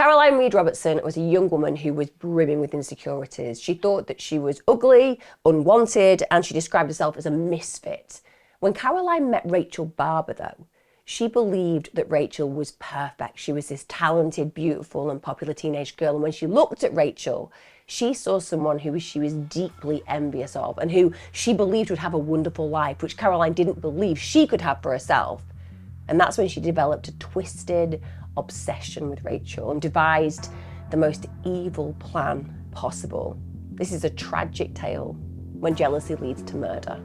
Caroline Reed Robertson was a young woman who was brimming with insecurities. She thought that she was ugly, unwanted, and she described herself as a misfit. When Caroline met Rachel Barber, though, she believed that Rachel was perfect. She was this talented, beautiful, and popular teenage girl. And when she looked at Rachel, she saw someone who she was deeply envious of and who she believed would have a wonderful life, which Caroline didn't believe she could have for herself. And that's when she developed a twisted obsession with Rachel and devised the most evil plan possible. This is a tragic tale when jealousy leads to murder.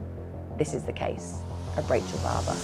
This is the case of Rachel Barber.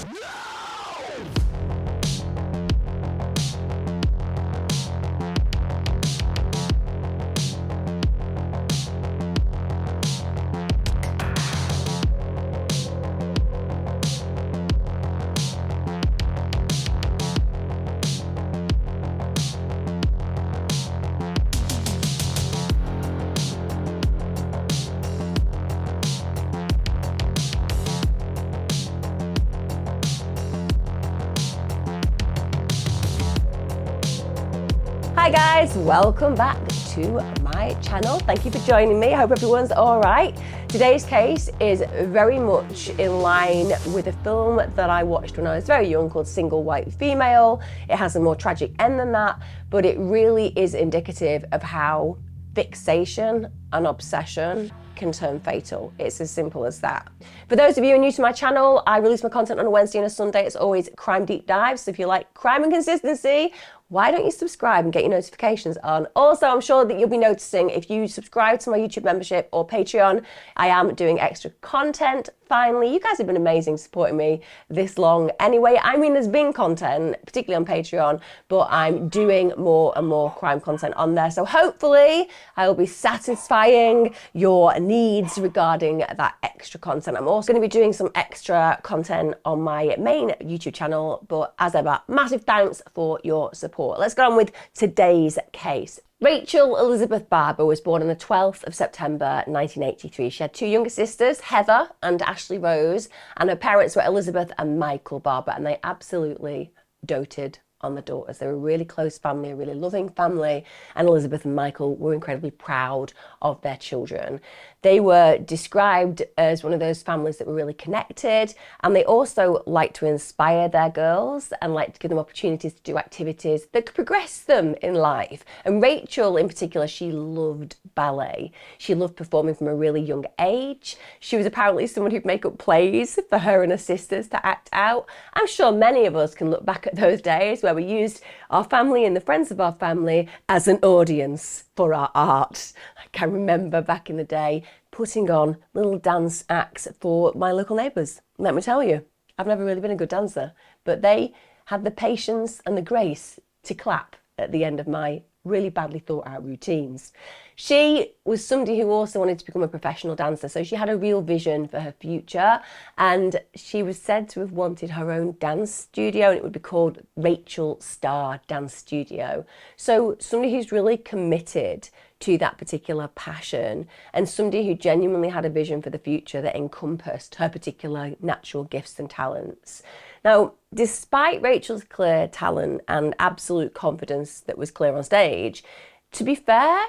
Hi guys, welcome back to my channel. Thank you for joining me. I hope everyone's all right. Today's case is very much in line with a film that I watched when I was very young called Single White Female. It has a more tragic end than that, but it really is indicative of how fixation and obsession can turn fatal. It's as simple as that. For those of you who are new to my channel, I release my content on a Wednesday and a Sunday. It's always crime deep dives. So if you like crime and consistency, why don't you subscribe and get your notifications on? Also, I'm sure that you'll be noticing if you subscribe to my YouTube membership or Patreon, I am doing extra content. Finally, you guys have been amazing supporting me this long. Anyway, I mean, there's been content, particularly on Patreon, but I'm doing more and more crime content on there. So hopefully I will be satisfying your needs regarding that extra content. I'm also going to be doing some extra content on my main YouTube channel, but as ever, massive thanks for your support. Let's get on with today's case. Rachel Elizabeth Barber was born on the 12th of September 1983. She had two younger sisters, Heather and Ashley Rose, and her parents were Elizabeth and Michael Barber, and they absolutely doted on the daughters. They were a really close family, a really loving family, and Elizabeth and Michael were incredibly proud of their children. They were described as one of those families that were really connected, and they also liked to inspire their girls and liked to give them opportunities to do activities that could progress them in life. And Rachel in particular, she loved ballet. She loved performing from a really young age. She was apparently someone who'd make up plays for her and her sisters to act out. I'm sure many of us can look back at those days where we used our family and the friends of our family as an audience for our art. I can remember back in the day putting on little dance acts for my local neighbours. Let me tell you, I've never really been a good dancer, but they had the patience and the grace to clap at the end of my really badly thought out routines. She was somebody who also wanted to become a professional dancer, so she had a real vision for her future, and she was said to have wanted her own dance studio, and it would be called Rachel Star Dance Studio. So somebody who's really committed to that particular passion and somebody who genuinely had a vision for the future that encompassed her particular natural gifts and talents. Now, despite Rachel's clear talent and absolute confidence that was clear on stage, to be fair,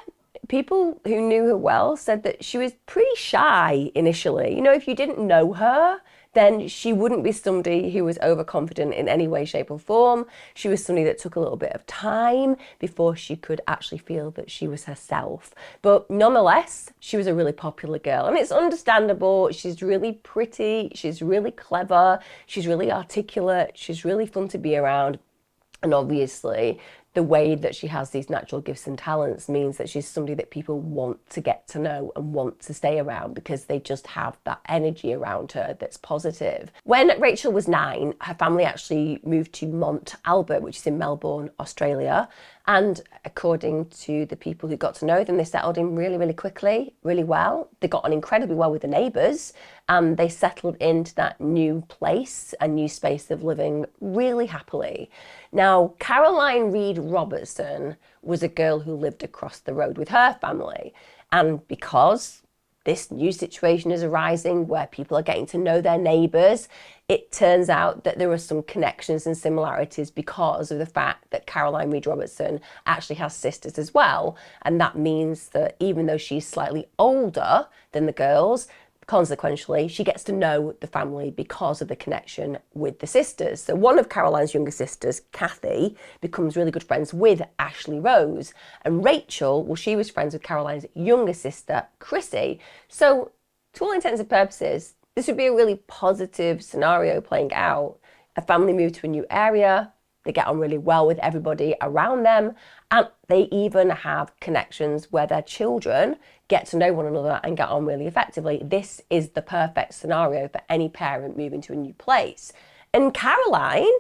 people who knew her well said that she was pretty shy initially. You know, if you didn't know her, then she wouldn't be somebody who was overconfident in any way, shape or form. She was somebody that took a little bit of time before she could actually feel that she was herself. But nonetheless, she was a really popular girl, and it's understandable. She's really pretty, she's really clever, she's really articulate, she's really fun to be around. And obviously, the way that she has these natural gifts and talents means that she's somebody that people want to get to know and want to stay around because they just have that energy around her that's positive. When Rachel was 9, her family actually moved to Mont Albert, which is in Melbourne, Australia. And according to the people who got to know them, they settled in really, really quickly, really well. They got on incredibly well with the neighbours, and they settled into that new place, a new space of living really happily. Now, Caroline Reed Robertson was a girl who lived across the road with her family. And because this new situation is arising where people are getting to know their neighbours, it turns out that there are some connections and similarities because of the fact that Caroline Reed Robertson actually has sisters as well. And that means that even though she's slightly older than the girls, consequently, she gets to know the family because of the connection with the sisters. So one of Caroline's younger sisters, Kathy, becomes really good friends with Ashley Rose. And Rachel, well, she was friends with Caroline's younger sister, Chrissy. So to all intents and purposes, this would be a really positive scenario playing out. A family moved to a new area, they get on really well with everybody around them, and they even have connections where their children get to know one another and get on really effectively. This is the perfect scenario for any parent moving to a new place. And Caroline,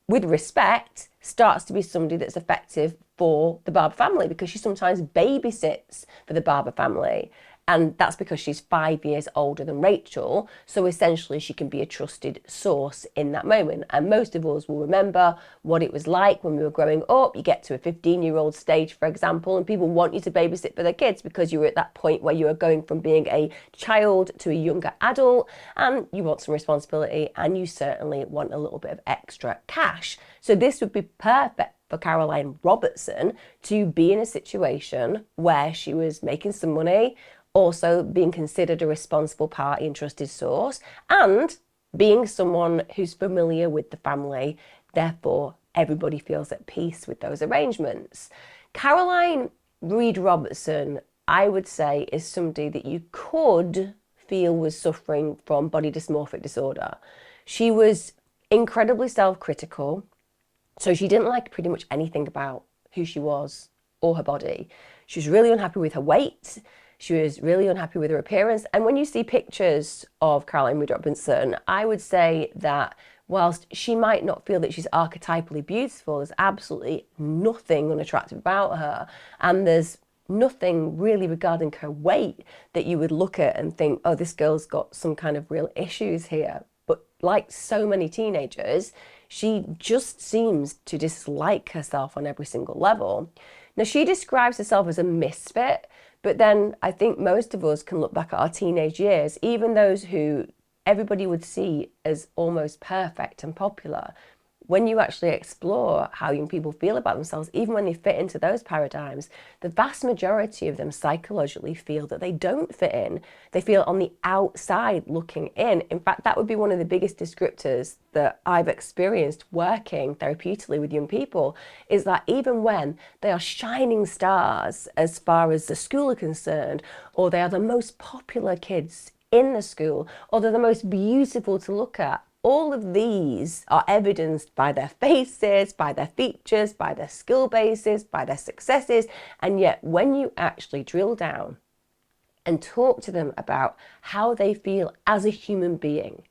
with respect, starts to be somebody that's effective for the Barber family because she sometimes babysits for the Barber family. And that's because she's 5 years older than Rachel. So essentially she can be a trusted source in that moment. And most of us will remember what it was like when we were growing up. You get to a 15-year-old stage, for example, and people want you to babysit for their kids because you were at that point where you are going from being a child to a younger adult, and you want some responsibility, and you certainly want a little bit of extra cash. So this would be perfect for Caroline Robertson to be in a situation where she was making some money, also being considered a responsible party and trusted source, and being someone who's familiar with the family. Therefore, everybody feels at peace with those arrangements. Caroline Reed Robertson, I would say, is somebody that you could feel was suffering from body dysmorphic disorder. She was incredibly self-critical, so she didn't like pretty much anything about who she was or her body. She was really unhappy with her weight. She was really unhappy with her appearance. And when you see pictures of Caroline Reed Robertson, I would say that whilst she might not feel that she's archetypally beautiful, there's absolutely nothing unattractive about her. And there's nothing really regarding her weight that you would look at and think, oh, this girl's got some kind of real issues here. But like so many teenagers, she just seems to dislike herself on every single level. Now, she describes herself as a misfit, but then I think most of us can look back at our teenage years, even those who everybody would see as almost perfect and popular. When you actually explore how young people feel about themselves, even when they fit into those paradigms, the vast majority of them psychologically feel that they don't fit in. They feel on the outside looking in. In fact, that would be one of the biggest descriptors that I've experienced working therapeutically with young people, is that even when they are shining stars as far as the school are concerned, or they are the most popular kids in the school, or they're the most beautiful to look at, all of these are evidenced by their faces, by their features, by their skill bases, by their successes. And yet when you actually drill down and talk to them about how they feel as a human being,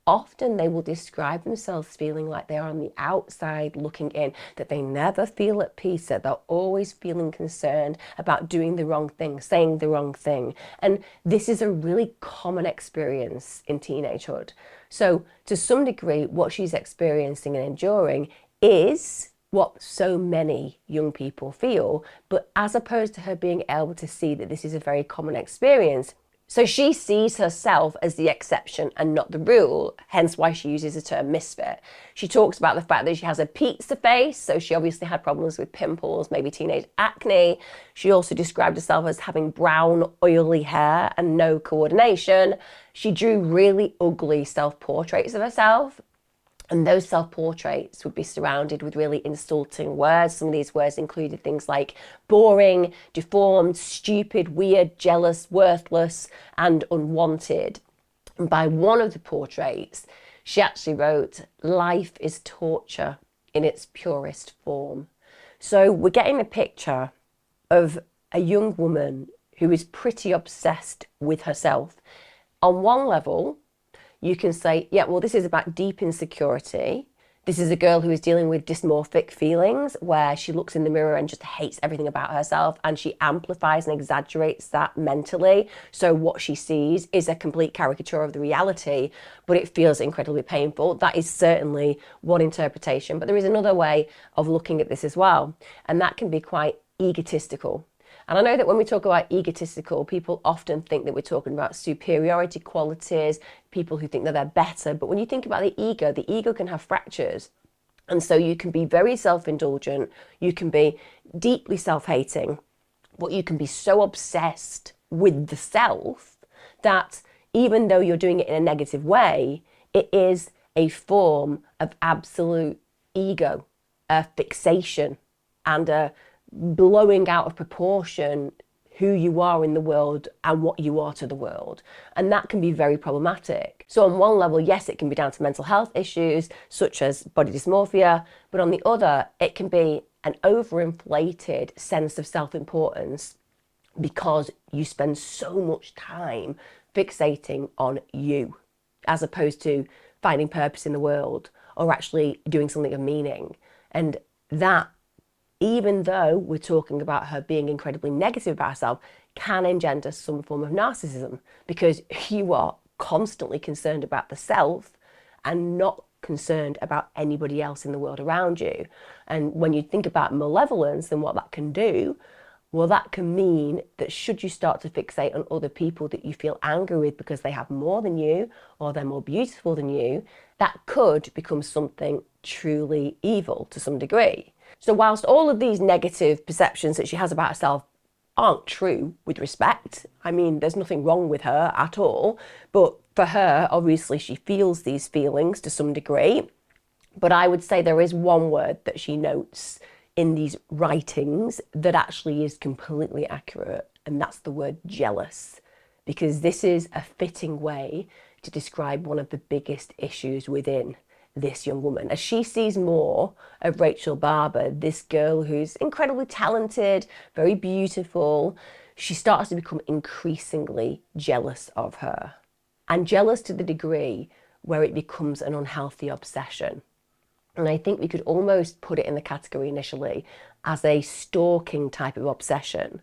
often they will describe themselves feeling like they are on the outside looking in, that they never feel at peace, that they're always feeling concerned about doing the wrong thing, saying the wrong thing. And this is a really common experience in teenagehood. So to some degree, what she's experiencing and enduring is what so many young people feel, but as opposed to her being able to see that this is a very common experience, so she sees herself as the exception and not the rule, hence why she uses the term misfit. She talks about the fact that she has a pizza face, so she obviously had problems with pimples, maybe teenage acne. She also described herself as having brown, oily hair and no coordination. She drew really ugly self-portraits of herself. And those self-portraits would be surrounded with really insulting words. Some of these words included things like boring, deformed, stupid, weird, jealous, worthless, and unwanted. And by one of the portraits, she actually wrote, "Life is torture in its purest form." So we're getting a picture of a young woman who is pretty obsessed with herself. On one level, you can say, yeah, well, this is about deep insecurity. This is a girl who is dealing with dysmorphic feelings where she looks in the mirror and just hates everything about herself, and she amplifies and exaggerates that mentally. So what she sees is a complete caricature of the reality, but it feels incredibly painful. That is certainly one interpretation, but there is another way of looking at this as well, and that can be quite egotistical. And I know that when we talk about egotistical, people often think that we're talking about superiority qualities, people who think that they're better. But when you think about the ego can have fractures. And so you can be very self-indulgent, you can be deeply self-hating, but you can be so obsessed with the self that even though you're doing it in a negative way, it is a form of absolute ego, a fixation, and a blowing out of proportion who you are in the world and what you are to the world. And that can be very problematic. So on one level, yes, it can be down to mental health issues such as body dysmorphia, but on the other, it can be an overinflated sense of self-importance because you spend so much time fixating on you as opposed to finding purpose in the world or actually doing something of meaning. And that, even though we're talking about her being incredibly negative about herself, can engender some form of narcissism because you are constantly concerned about the self and not concerned about anybody else in the world around you. And when you think about malevolence and what that can do, well, that can mean that should you start to fixate on other people that you feel angry with because they have more than you or they're more beautiful than you, that could become something truly evil to some degree. So whilst all of these negative perceptions that she has about herself aren't true with respect, I mean, there's nothing wrong with her at all, but for her, obviously she feels these feelings to some degree. But I would say there is one word that she notes in these writings that actually is completely accurate, and that's the word jealous, because this is a fitting way to describe one of the biggest issues within this young woman. As she sees more of Rachel Barber, this girl who's incredibly talented, very beautiful, she starts to become increasingly jealous of her. And jealous to the degree where it becomes an unhealthy obsession. And I think we could almost put it in the category initially as a stalking type of obsession.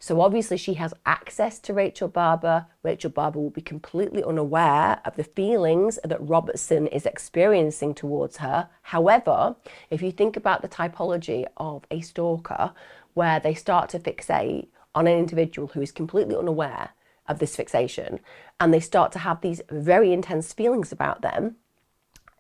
So obviously she has access to Rachel Barber. Rachel Barber will be completely unaware of the feelings that Robertson is experiencing towards her. However, if you think about the typology of a stalker, where they start to fixate on an individual who is completely unaware of this fixation, and they start to have these very intense feelings about them,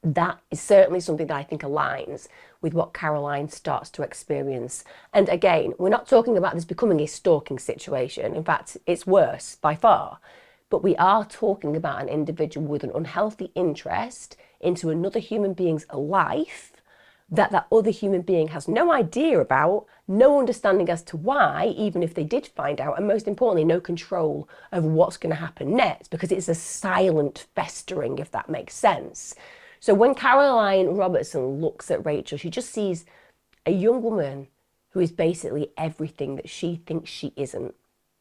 that is certainly something that I think aligns with what Caroline starts to experience. And again, we're not talking about this becoming a stalking situation. In fact, it's worse by far. But we are talking about an individual with an unhealthy interest into another human being's life that other human being has no idea about, no understanding as to why, even if they did find out, and most importantly, no control of what's going to happen next, because it's a silent festering, if that makes sense. So when Caroline Robertson looks at Rachel, she just sees a young woman who is basically everything that she thinks she isn't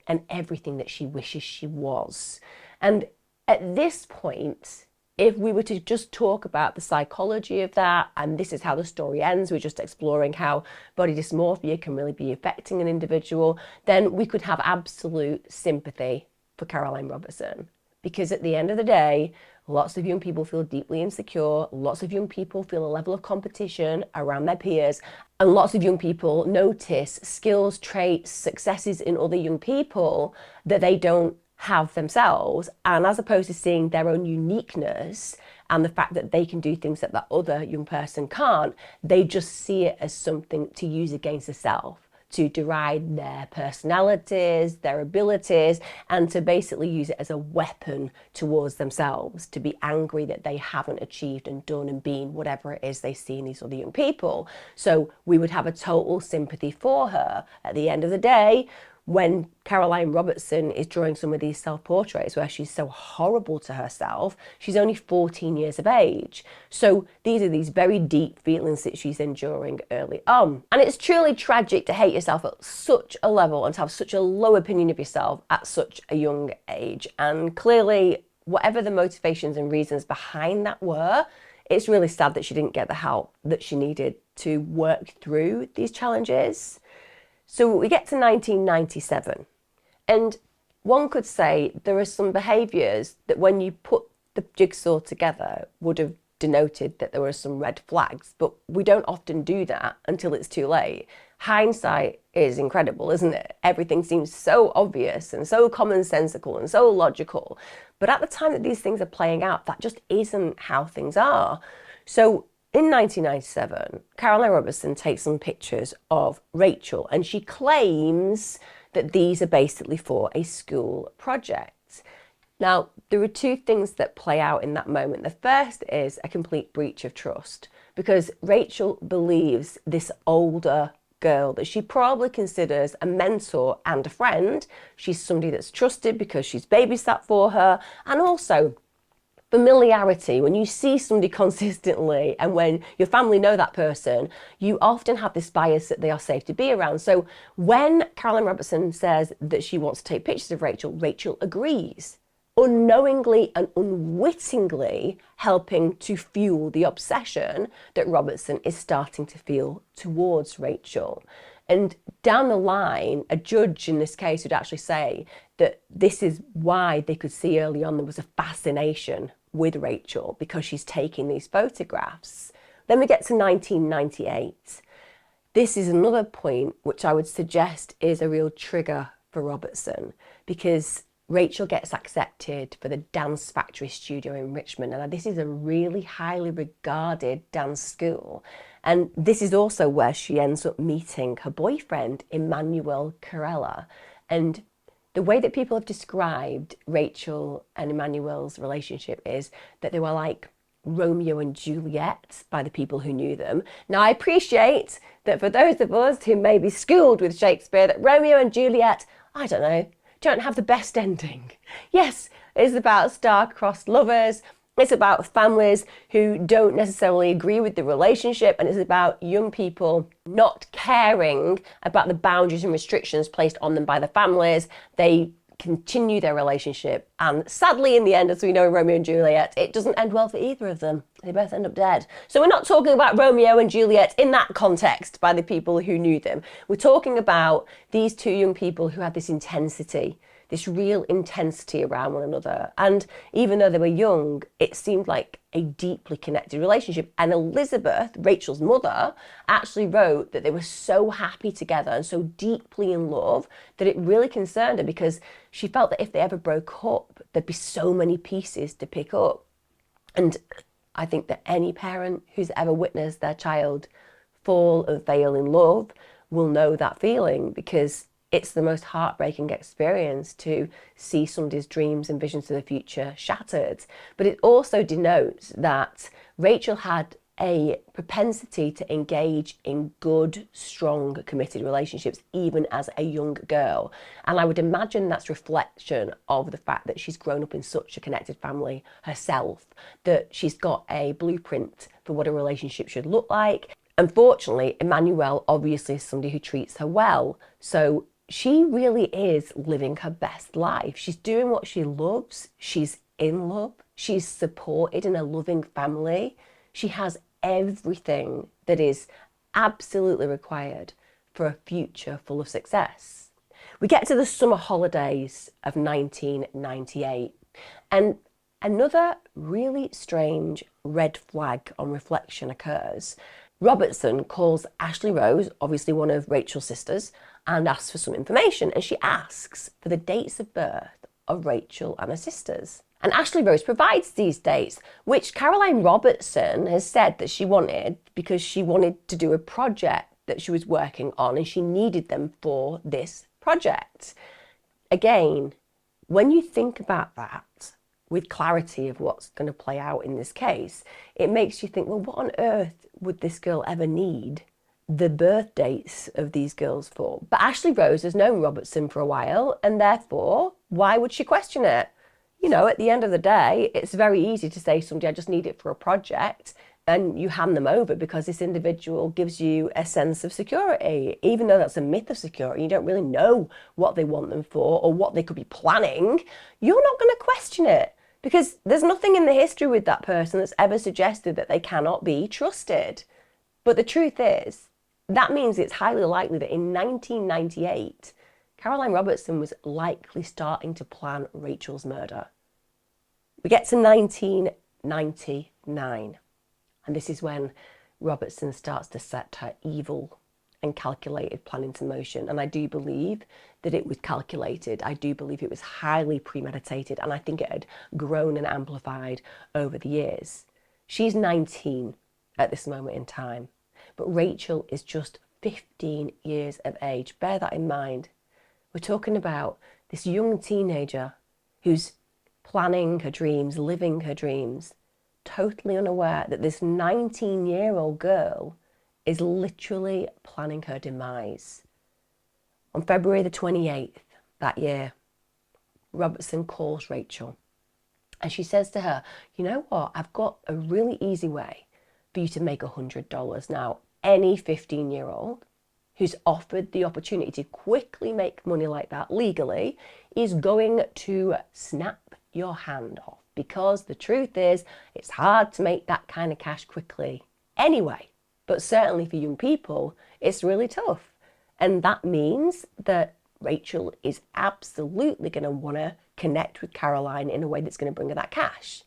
and everything that she wishes she was. And at this point, if we were to just talk about the psychology of that, and this is how the story ends, we're just exploring how body dysmorphia can really be affecting an individual, then we could have absolute sympathy for Caroline Robertson. Because at the end of the day, lots of young people feel deeply insecure, lots of young people feel a level of competition around their peers, and lots of young people notice skills, traits, successes in other young people that they don't have themselves. And as opposed to seeing their own uniqueness and the fact that they can do things that other young person can't, they just see it as something to use against the self, to deride their personalities, their abilities, and to basically use it as a weapon towards themselves, to be angry that they haven't achieved and done and been whatever it is they see in these other young people. So we would have a total sympathy for her at the end of the day when Caroline Robertson is drawing some of these self-portraits where she's so horrible to herself. She's only 14 years of age. So these are these very deep feelings that she's enduring early on. And it's truly tragic to hate yourself at such a level and to have such a low opinion of yourself at such a young age. And clearly, whatever the motivations and reasons behind that were, it's really sad that she didn't get the help that she needed to work through these challenges. So we get to 1997, and one could say there are some behaviours that when you put the jigsaw together would have denoted that there were some red flags, but we don't often do that until it's too late. hindsight is incredible, isn't it? Everything seems so obvious and so commonsensical and so logical. But at the time that these things are playing out, that just isn't how things are. So in 1997, Caroline Robertson takes some pictures of Rachel, and she claims that these are basically for a school project. Now, there are two things that play out in that moment. The first is a complete breach of trust, because Rachel believes this older girl that she probably considers a mentor and a friend. She's somebody that's trusted because she's babysat for her, and also familiarity. When you see somebody consistently and when your family know that person, you often have this bias that they are safe to be around. So when Caroline Robertson says that she wants to take pictures of Rachel, Rachel agrees, unknowingly and unwittingly helping to fuel the obsession that Robertson is starting to feel towards Rachel. And down the line, a judge in this case would actually say that this is why they could see early on there was a fascination with Rachel, because she's taking these photographs. Then we get to 1998. This is another point which I would suggest is a real trigger for Robertson, because Rachel gets accepted for the Dance Factory studio in Richmond. And this is a really highly regarded dance school. And this is also where she ends up meeting her boyfriend, Emmanuel Carella. And the way that people have described Rachel and Emmanuel's relationship is that they were like Romeo and Juliet by the people who knew them. Now, I appreciate that for those of us who may be schooled with Shakespeare, that Romeo and Juliet, I don't know, don't have the best ending. Yes, it's about star-crossed lovers. It's about families who don't necessarily agree with the relationship, and it's about young people not caring about the boundaries and restrictions placed on them by the families. They continue their relationship, and sadly in the end, as we know in Romeo and Juliet, it doesn't end well for either of them. They both end up dead. So we're not talking about Romeo and Juliet in that context by the people who knew them. We're talking about these two young people who had this intensity, this real intensity around one another. And even though they were young, it seemed like a deeply connected relationship. And Elizabeth, Rachel's mother, actually wrote that they were so happy together and so deeply in love that it really concerned her, because she felt that if they ever broke up, there'd be so many pieces to pick up. And I think that any parent who's ever witnessed their child fall and fail in love will know that feeling, because it's the most heartbreaking experience to see somebody's dreams and visions of the future shattered. But it also denotes that Rachel had a propensity to engage in good, strong, committed relationships, even as a young girl. And I would imagine that's reflection of the fact that she's grown up in such a connected family herself, that she's got a blueprint for what a relationship should look like. Unfortunately, Emmanuel obviously is somebody who treats her well. So she really is living her best life. She's doing what she loves. She's in love. She's supported in a loving family. She has everything that is absolutely required for a future full of success. We get to the summer holidays of 1998, and another really strange red flag on reflection occurs. Robertson calls Ashley Rose, obviously one of Rachel's sisters, and asks for some information. And she asks for the dates of birth of Rachel and her sisters. And Ashley Rose provides these dates, which Caroline Robertson has said that she wanted because she wanted to do a project that she was working on and she needed them for this project. Again, when you think about that with clarity of what's going to play out in this case, it makes you think, well, what on earth would this girl ever need the birth dates of these girls for? But Ashley Rose has known Robertson for a while, and therefore, why would she question it? You know, at the end of the day, it's very easy to say to somebody, I just need it for a project, and you hand them over because this individual gives you a sense of security. Even though that's a myth of security, you don't really know what they want them for or what they could be planning, you're not going to question it, because there's nothing in the history with that person that's ever suggested that they cannot be trusted. But the truth is, that means it's highly likely that in 1998, Caroline Robertson was likely starting to plan Rachel's murder. We get to 1999, and this is when Robertson starts to set her evil and calculated plan into motion. And I do believe that it was calculated. I do believe it was highly premeditated. And I think it had grown and amplified over the years. She's 19 at this moment in time, but Rachel is just 15 years of age. Bear that in mind. We're talking about this young teenager who's planning her dreams, living her dreams, totally unaware that this 19-year-old girl is literally planning her demise. On February the 28th that year, Robertson calls Rachel and she says to her, you know what, I've got a really easy way for you to make $100. Now, any 15-year-old who's offered the opportunity to quickly make money like that legally is going to snap your hand off, because the truth is it's hard to make that kind of cash quickly anyway, but certainly for young people it's really tough. And that means that Rachel is absolutely going to want to connect with Caroline in a way that's going to bring her that cash.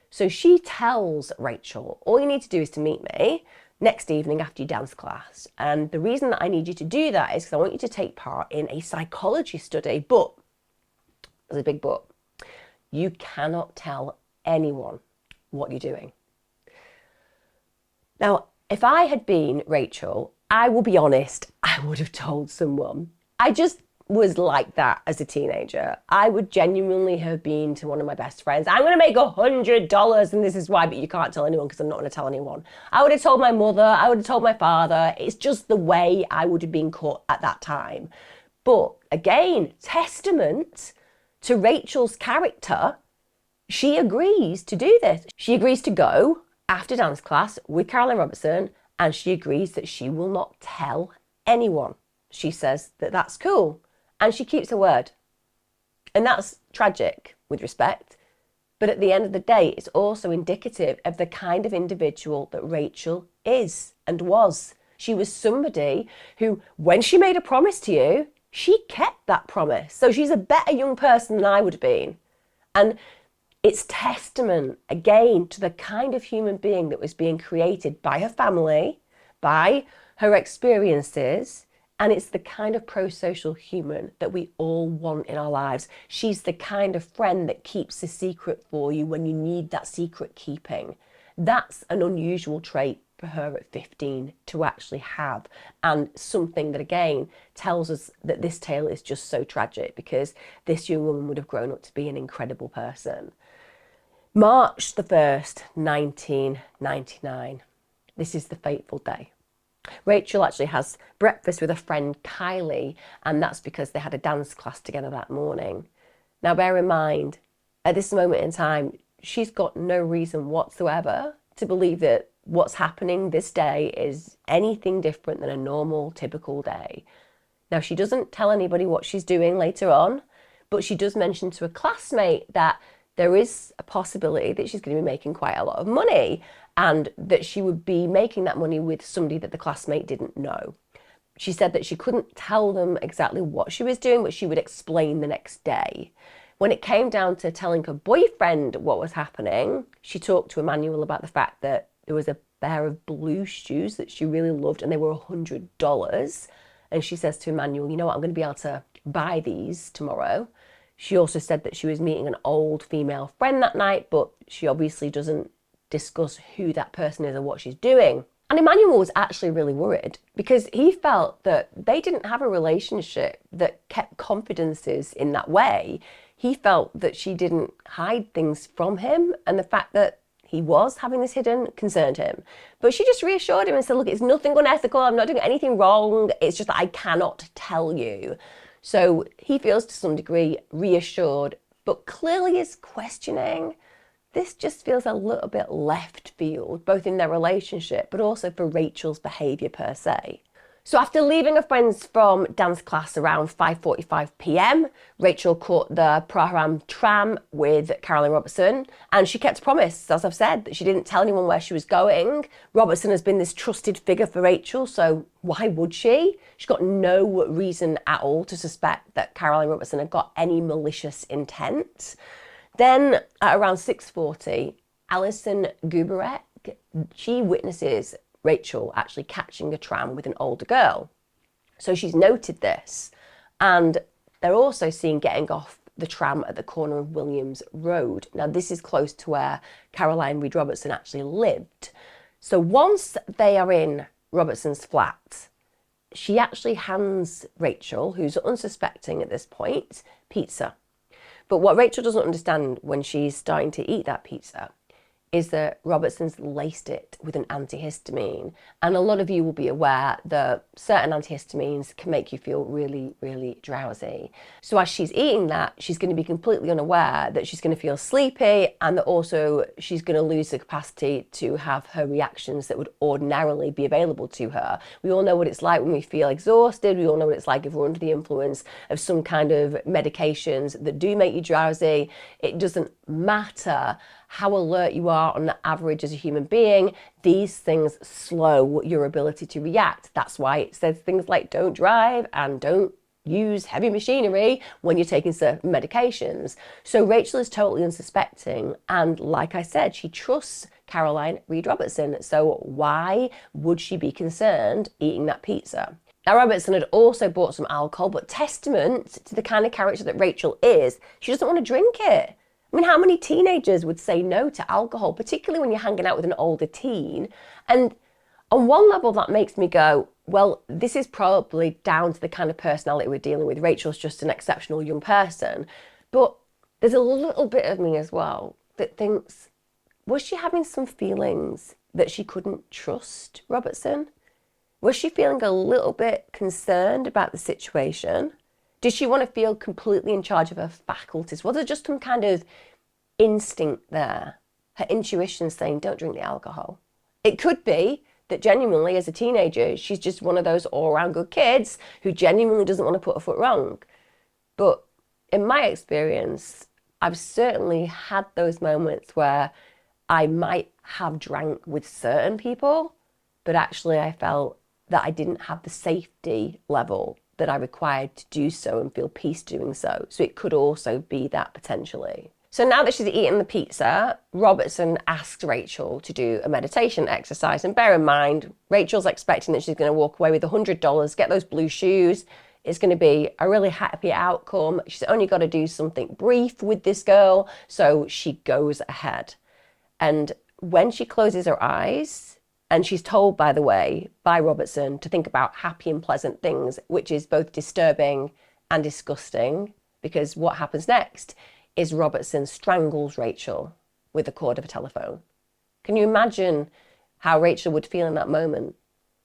So she tells Rachel, all you need to do is to meet me next evening after your dance class. And the reason that I need you to do that is because I want you to take part in a psychology study. But there's a big but. You cannot tell anyone what you're doing. Now, if I had been Rachel, I will be honest, I would have told someone. I just was like that as a teenager. I would genuinely have been to one of my best friends, I'm going to make $100 and this is why, but you can't tell anyone because I'm not going to tell anyone. I would have told my mother, I would have told my father. It's just the way I would have been caught at that time. But again, testament to Rachel's character, she agrees to do this. She agrees to go after dance class with Caroline Robertson, and she agrees that she will not tell anyone. She says that that's cool, and she keeps her word. And that's tragic, with respect, but at the end of the day, it's also indicative of the kind of individual that Rachel is and was. She was somebody who, when she made a promise to you, she kept that promise. So she's a better young person than I would have been. And it's testament, again, to the kind of human being that was being created by her family, by her experiences, and it's the kind of pro-social human that we all want in our lives. She's the kind of friend that keeps a secret for you when you need that secret keeping. That's an unusual trait for her at 15 to actually have, and something that again tells us that this tale is just so tragic, because this young woman would have grown up to be an incredible person. March the 1st, 1999. This is the fateful day. Rachel actually has breakfast with a friend, Kylie, and that's because they had a dance class together that morning. Now, bear in mind, at this moment in time, she's got no reason whatsoever to believe that what's happening this day is anything different than a normal, typical day. Now, she doesn't tell anybody what she's doing later on, but she does mention to a classmate that there is a possibility that she's going to be making quite a lot of money, and that she would be making that money with somebody that the classmate didn't know. She said that she couldn't tell them exactly what she was doing, but she would explain the next day. When it came down to telling her boyfriend what was happening, she talked to Emmanuel about the fact that there was a pair of blue shoes that she really loved and they were $100. And she says to Emmanuel, you know what, I'm going to be able to buy these tomorrow. She also said that she was meeting an old female friend that night, but she obviously doesn't discuss who that person is or what she's doing. And Emmanuel was actually really worried because he felt that they didn't have a relationship that kept confidences in that way. He felt that she didn't hide things from him, and the fact that he was having this hidden concerned him. But she just reassured him and said, look, it's nothing unethical, I'm not doing anything wrong, it's just that I cannot tell you. So he feels to some degree reassured, but clearly is questioning. This just feels a little bit left field, both in their relationship, but also for Rachel's behaviour per se. So after leaving her friends from dance class around 5:45 p.m, Rachel caught the Prahram tram with Caroline Robertson, and she kept a promise, as I've said, that she didn't tell anyone where she was going. Robertson has been this trusted figure for Rachel, so why would she? She's got no reason at all to suspect that Caroline Robertson had got any malicious intent. Then at around 6:40, Alison Guberek, she witnesses Rachel actually catching a tram with an older girl. So she's noted this, and they're also seen getting off the tram at the corner of Williams Road. Now, this is close to where Caroline Reed Robertson actually lived. So once they are in Robertson's flat, she actually hands Rachel, who's unsuspecting at this point, pizza. But what Rachel doesn't understand when she's starting to eat that pizza is that Robertson's laced it with an antihistamine. And a lot of you will be aware that certain antihistamines can make you feel really, really drowsy. So as she's eating that, she's going to be completely unaware that she's going to feel sleepy, and that also she's going to lose the capacity to have her reactions that would ordinarily be available to her. We all know what it's like when we feel exhausted. We all know what it's like if we're under the influence of some kind of medications that do make you drowsy. It doesn't matter how alert you are on average as a human being, these things slow your ability to react. That's why it says things like don't drive and don't use heavy machinery when you're taking certain medications. So Rachel is totally unsuspecting, and like I said, she trusts Caroline Reed Robertson. So why would she be concerned eating that pizza? Now, Robertson had also bought some alcohol, but testament to the kind of character that Rachel is, she doesn't want to drink it. I mean, how many teenagers would say no to alcohol, particularly when you're hanging out with an older teen? And on one level, that makes me go, well, this is probably down to the kind of personality we're dealing with. Rachel's just an exceptional young person. But there's a little bit of me as well that thinks, was she having some feelings that she couldn't trust Robertson? Was she feeling a little bit concerned about the situation? Did she want to feel completely in charge of her faculties? Was there just some kind of instinct there? Her intuition saying, don't drink the alcohol. It could be that genuinely as a teenager, she's just one of those all-around good kids who genuinely doesn't want to put a foot wrong. But in my experience, I've certainly had those moments where I might have drank with certain people, but actually I felt that I didn't have the safety level that I required to do so and feel peace doing so. So it could also be that potentially. So now that she's eaten the pizza, Robertson asks Rachel to do a meditation exercise. And bear in mind, Rachel's expecting that she's going to walk away with $100, get those blue shoes. It's going to be a really happy outcome. She's only got to do something brief with this girl. So she goes ahead. And when she closes her eyes, and she's told, by the way, by Robertson to think about happy and pleasant things, which is both disturbing and disgusting, because what happens next is Robertson strangles Rachel with the cord of a telephone. Can you imagine how Rachel would feel in that moment?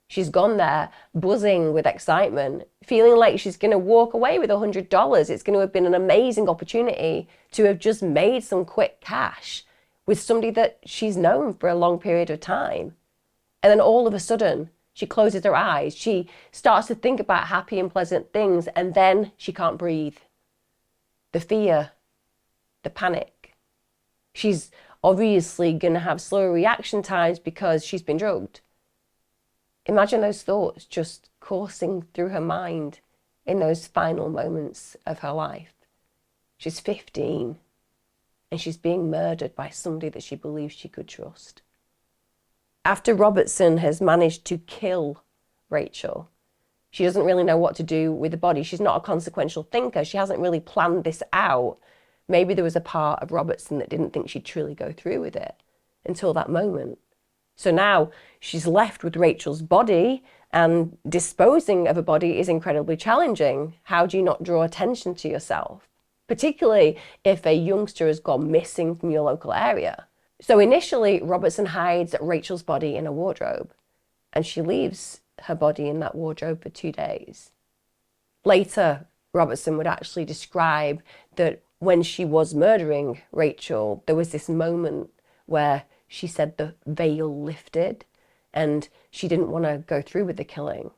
She's gone there buzzing with excitement, feeling like she's going to walk away with $100. It's going to have been an amazing opportunity to have just made some quick cash with somebody that she's known for a long period of time. And then all of a sudden, she closes her eyes. She starts to think about happy and pleasant things, and then she can't breathe. The fear, the panic. She's obviously going to have slower reaction times because she's been drugged. Imagine those thoughts just coursing through her mind in those final moments of her life. She's 15, and she's being murdered by somebody that she believes she could trust. After Robertson has managed to kill Rachel, she doesn't really know what to do with the body. She's not a consequential thinker. She hasn't really planned this out. Maybe there was a part of Robertson that didn't think she'd truly go through with it until that moment. So now she's left with Rachel's body, and disposing of a body is incredibly challenging. How do you not draw attention to yourself? Particularly if a youngster has gone missing from your local area. So initially, Robertson hides Rachel's body in a wardrobe, and she leaves her body in that wardrobe for 2 days. Later, Robertson would actually describe that when she was murdering Rachel, there was this moment where she said the veil lifted and she didn't want to go through with the killing.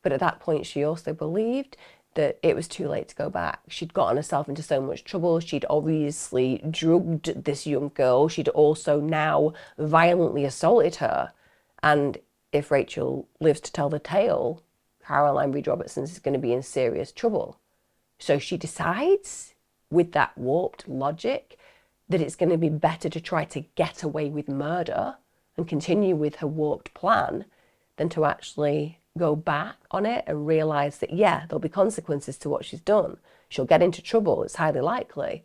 But at that point, she also believed that it was too late to go back. She'd gotten herself into so much trouble. She'd obviously drugged this young girl. She'd also now violently assaulted her. And if Rachel lives to tell the tale, Caroline Reed Robertson is going to be in serious trouble. So she decides, with that warped logic, that it's going to be better to try to get away with murder and continue with her warped plan than to actually go back on it and realise that, yeah, there'll be consequences to what she's done. She'll get into trouble, it's highly likely,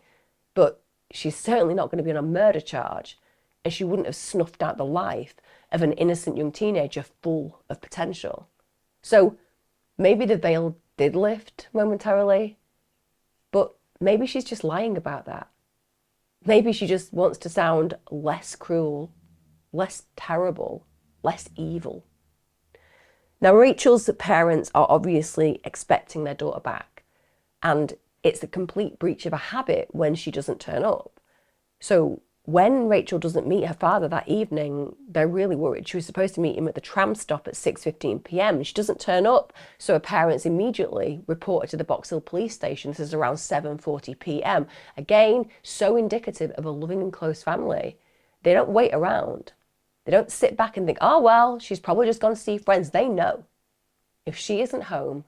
but she's certainly not going to be on a murder charge, and she wouldn't have snuffed out the life of an innocent young teenager full of potential. So maybe the veil did lift momentarily, but maybe she's just lying about that. Maybe she just wants to sound less cruel, less terrible, less evil. Now, Rachel's parents are obviously expecting their daughter back, and it's a complete breach of a habit when she doesn't turn up. So when Rachel doesn't meet her father that evening, they're really worried. She was supposed to meet him at the tram stop at 6:15 p.m. She doesn't turn up, so her parents immediately reported to the Box Hill police station. This is around 7:40 p.m. Again, so indicative of a loving and close family. They don't wait around. They don't sit back and think, oh, well, she's probably just gone to see friends. They know if she isn't home,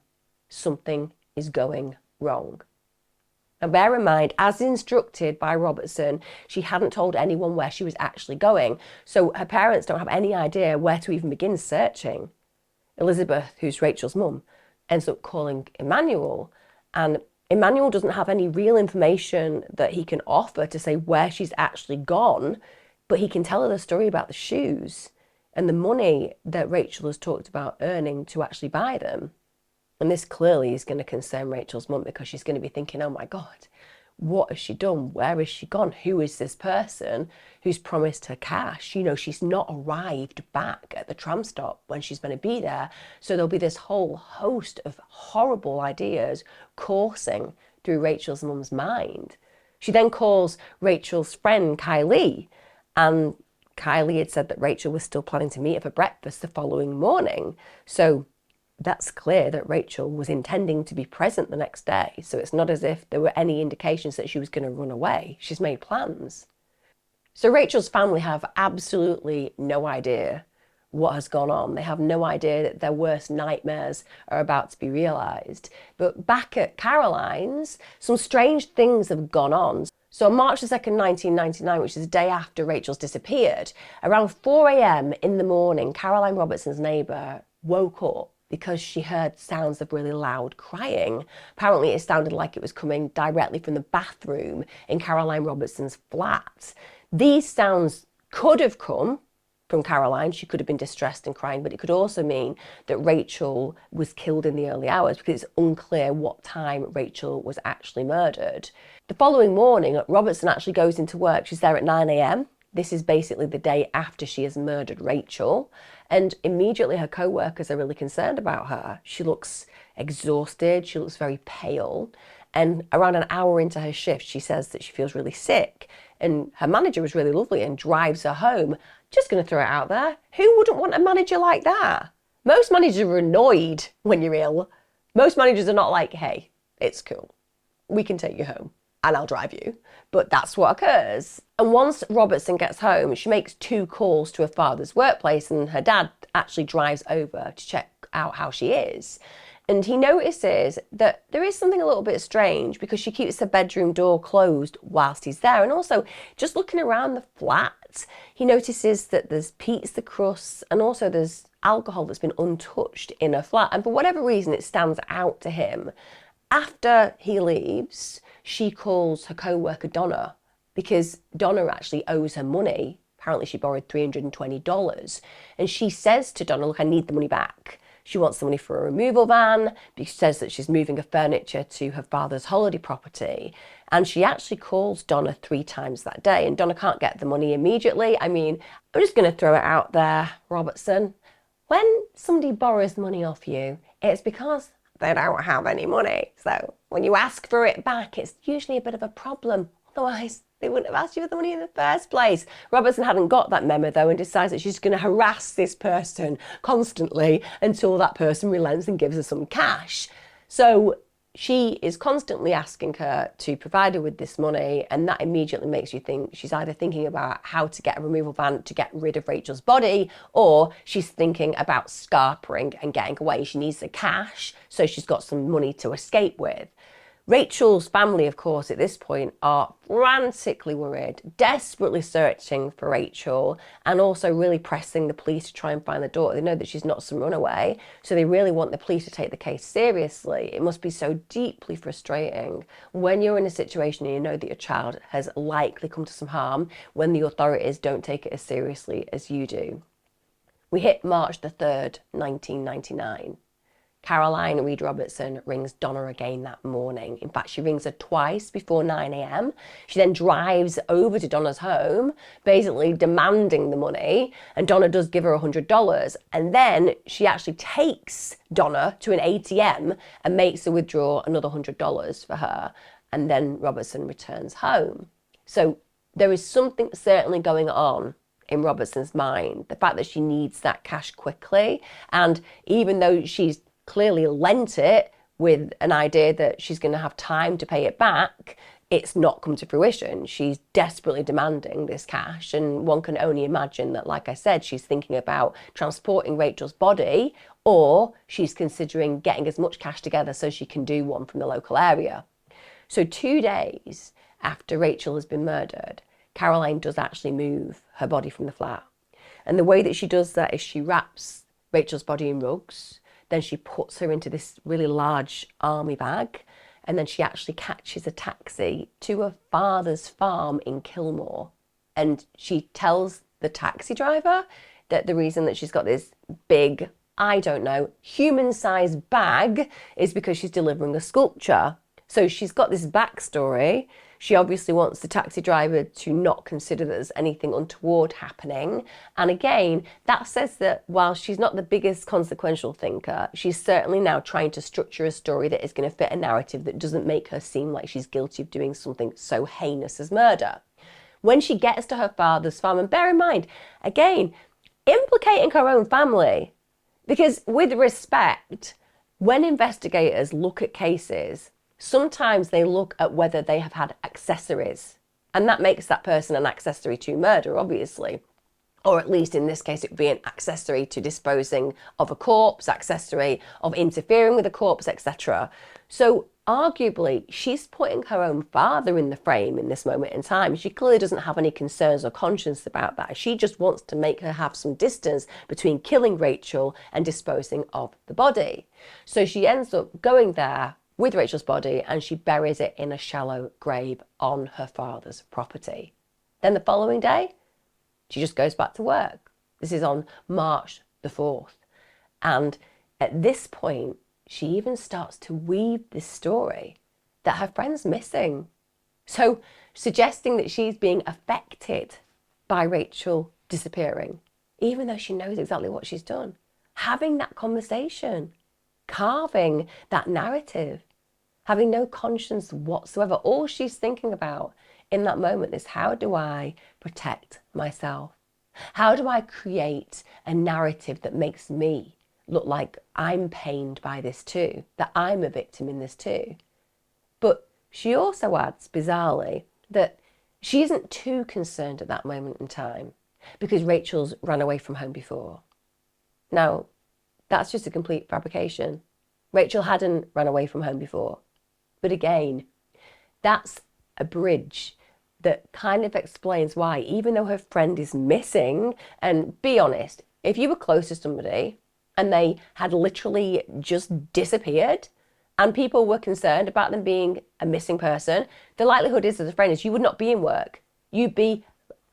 something is going wrong. Now, bear in mind, as instructed by Robertson, she hadn't told anyone where she was actually going, so her parents don't have any idea where to even begin searching. Elizabeth, who's Rachel's mum, ends up calling Emmanuel, and Emmanuel doesn't have any real information that he can offer to say where she's actually gone, but he can tell her the story about the shoes and the money that Rachel has talked about earning to actually buy them. And this clearly is going to concern Rachel's mum, because she's going to be thinking, oh my God, what has she done? Where has she gone? Who is this person who's promised her cash? You know, she's not arrived back at the tram stop when she's going to be there. So there'll be this whole host of horrible ideas coursing through Rachel's mum's mind. She then calls Rachel's friend Kylie, and Kylie had said that Rachel was still planning to meet her for breakfast the following morning. So that's clear that Rachel was intending to be present the next day. So it's not as if there were any indications that she was going to run away. She's made plans. So Rachel's family have absolutely no idea what has gone on. They have no idea that their worst nightmares are about to be realised. But back at Caroline's, some strange things have gone on. So on March the 2nd, 1999, which is the day after Rachel's disappeared, around 4 a.m. in the morning, Caroline Robertson's neighbour woke up because she heard sounds of really loud crying. Apparently it sounded like it was coming directly from the bathroom in Caroline Robertson's flat. These sounds could have come from Caroline. She could have been distressed and crying, but it could also mean that Rachel was killed in the early hours, because it's unclear what time Rachel was actually murdered. The following morning, Robertson actually goes into work. She's there at 9 a.m. This is basically the day after she has murdered Rachel. And immediately her co-workers are really concerned about her. She looks exhausted. She looks very pale. And around an hour into her shift, she says that she feels really sick. And her manager was really lovely and drives her home. Just going to throw it out there. Who wouldn't want a manager like that? Most managers are annoyed when you're ill. Most managers are not like, hey, it's cool. We can take you home and I'll drive you. But that's what occurs. And once Robertson gets home, she makes 2 calls to her father's workplace, and her dad actually drives over to check out how she is. And he notices that there is something a little bit strange, because she keeps her bedroom door closed whilst he's there. And also, just looking around the flat, he notices that there's pizza crusts, and also there's alcohol that's been untouched in her flat. And for whatever reason, it stands out to him. After he leaves, she calls her co-worker Donna, because Donna actually owes her money. Apparently she borrowed $320. And she says to Donna, look, I need the money back. She wants the money for a removal van, because she says that she's moving her furniture to her father's holiday property. And she actually calls Donna 3 times that day, and Donna can't get the money immediately. I mean, I'm just going to throw it out there, Robertson. When somebody borrows money off you, it's because they don't have any money. So when you ask for it back, it's usually a bit of a problem. Otherwise, they wouldn't have asked you for the money in the first place. Robertson hadn't got that memo though, and decides that she's going to harass this person constantly until that person relents and gives her some cash. So she is constantly asking her to provide her with this money, and that immediately makes you think she's either thinking about how to get a removal van to get rid of Rachel's body, or she's thinking about scarpering and getting away. She needs the cash, so she's got some money to escape with. Rachel's family, of course, at this point are frantically worried, desperately searching for Rachel, and also really pressing the police to try and find the daughter. They know that she's not some runaway, so they really want the police to take the case seriously. It must be so deeply frustrating when you're in a situation and you know that your child has likely come to some harm, when the authorities don't take it as seriously as you do. We hit March the 3rd, 1999. Caroline Reed Robertson rings Donna again that morning. In fact, she rings her twice before 9 a.m. She then drives over to Donna's home, basically demanding the money, and Donna does give her $100. And then she actually takes Donna to an ATM and makes her withdraw another $100 for her. And then Robertson returns home. So there is something certainly going on in Robertson's mind. The fact that she needs that cash quickly, and even though she's clearly lent it with an idea that she's going to have time to pay it back, it's not come to fruition. She's desperately demanding this cash, and one can only imagine that, like I said, she's thinking about transporting Rachel's body, or she's considering getting as much cash together so she can do one from the local area. So 2 days after Rachel has been murdered, Caroline does actually move her body from the flat. And the way that she does that is she wraps Rachel's body in rugs, then she puts her into this really large army bag, and then she actually catches a taxi to her father's farm in Kilmore. And she tells the taxi driver that the reason that she's got this big, I don't know, human-sized bag is because she's delivering a sculpture. So she's got this backstory. She obviously wants the taxi driver to not consider that there's anything untoward happening. And again, that says that while she's not the biggest consequential thinker, she's certainly now trying to structure a story that is going to fit a narrative that doesn't make her seem like she's guilty of doing something so heinous as murder. When she gets to her father's farm, and bear in mind, again, implicating her own family, because with respect, when investigators look at cases, sometimes they look at whether they have had accessories, and that makes that person an accessory to murder, obviously. Or at least in this case, it would be an accessory to disposing of a corpse, accessory of interfering with a corpse, etc. So arguably, she's putting her own father in the frame in this moment in time. She clearly doesn't have any concerns or conscience about that. She just wants to make her have some distance between killing Rachel and disposing of the body. So she ends up going there with Rachel's body, and she buries it in a shallow grave on her father's property. Then the following day, she just goes back to work. This is on March the 4th. And at this point, she even starts to weave this story that her friend's missing. So suggesting that she's being affected by Rachel disappearing, even though she knows exactly what she's done. Having that conversation, carving that narrative, having no conscience whatsoever. All she's thinking about in that moment is, how do I protect myself? How do I create a narrative that makes me look like I'm pained by this too, that I'm a victim in this too? But she also adds, bizarrely, that she isn't too concerned at that moment in time because Rachel's run away from home before. Now, that's just a complete fabrication. Rachel hadn't run away from home before. But again, that's a bridge that kind of explains why, even though her friend is missing, and be honest, if you were close to somebody and they had literally just disappeared and people were concerned about them being a missing person, the likelihood is, as a friend, is you would not be in work. You'd be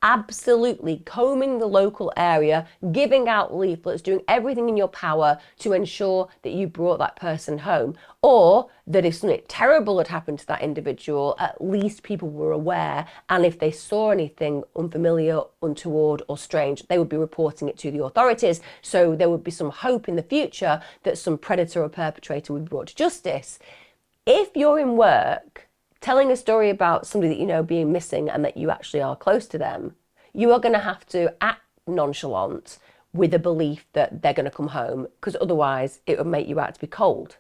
absolutely combing the local area, giving out leaflets, doing everything in your power to ensure that you brought that person home, or that if something terrible had happened to that individual, at least people were aware, and if they saw anything unfamiliar, untoward or strange, they would be reporting it to the authorities, so there would be some hope in the future that some predator or perpetrator would be brought to justice. If you're in work telling a story about somebody that you know being missing and that you actually are close to them, you are going to have to act nonchalant with a belief that they're going to come home, because otherwise it would make you out to be cold.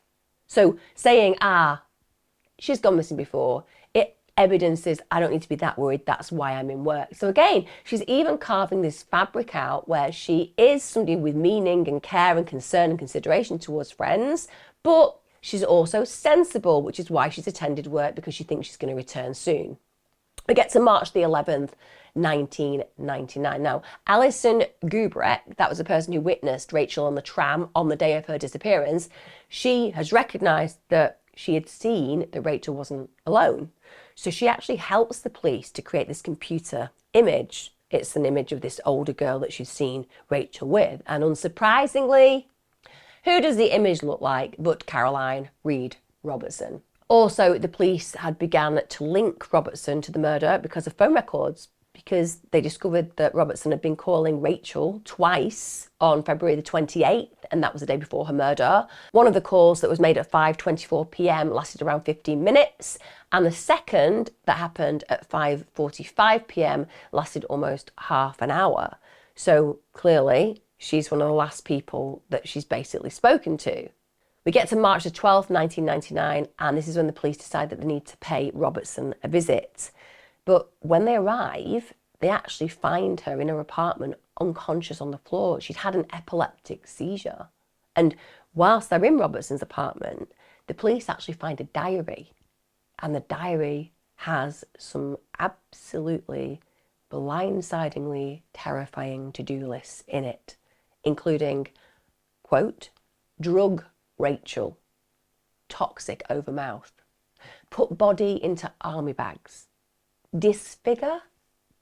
So saying, she's gone missing before, it evidences I don't need to be that worried, that's why I'm in work. So again, she's even carving this fabric out where she is somebody with meaning and care and concern and consideration towards friends, but She's also sensible, which is why she's attended work, because she thinks she's going to return soon. We get to March the 11th, 1999. Now, Alison Gubrek, that was the person who witnessed Rachel on the tram on the day of her disappearance, she has recognised that she had seen that Rachel wasn't alone. So she actually helps the police to create this computer image. It's an image of this older girl that she's seen Rachel with. And unsurprisingly, who does the image look like but Caroline Reed Robertson? Also, the police had begun to link Robertson to the murder because of phone records, because they discovered that Robertson had been calling Rachel twice on February the 28th, and that was the day before her murder. One of the calls that was made at 5:24 p.m. lasted around 15 minutes, and the second that happened at 5:45 p.m. lasted almost half an hour. So clearly, she's one of the last people that she's basically spoken to. We get to March the 12th, 1999, and this is when the police decide that they need to pay Robertson a visit. But when they arrive, they actually find her in her apartment unconscious on the floor. She'd had an epileptic seizure. And whilst they're in Robertson's apartment, the police actually find a diary. And the diary has some absolutely blindsidingly terrifying to-do lists in it, including, quote, drug Rachel, toxic over mouth, put body into army bags, disfigure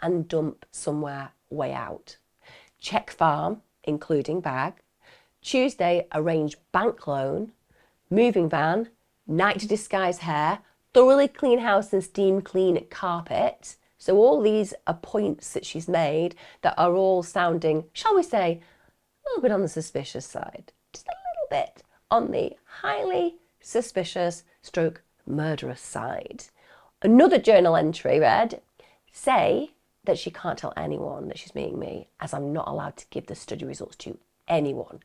and dump somewhere way out, check farm, including bag, Tuesday arrange bank loan, moving van, night to disguise hair, thoroughly clean house and steam clean carpet. So all these are points that she's made that are all sounding, shall we say, a little bit on the suspicious side, just a little bit on the highly suspicious stroke murderous side. Another journal entry read, say that she can't tell anyone that she's meeting me, as I'm not allowed to give the study results to anyone.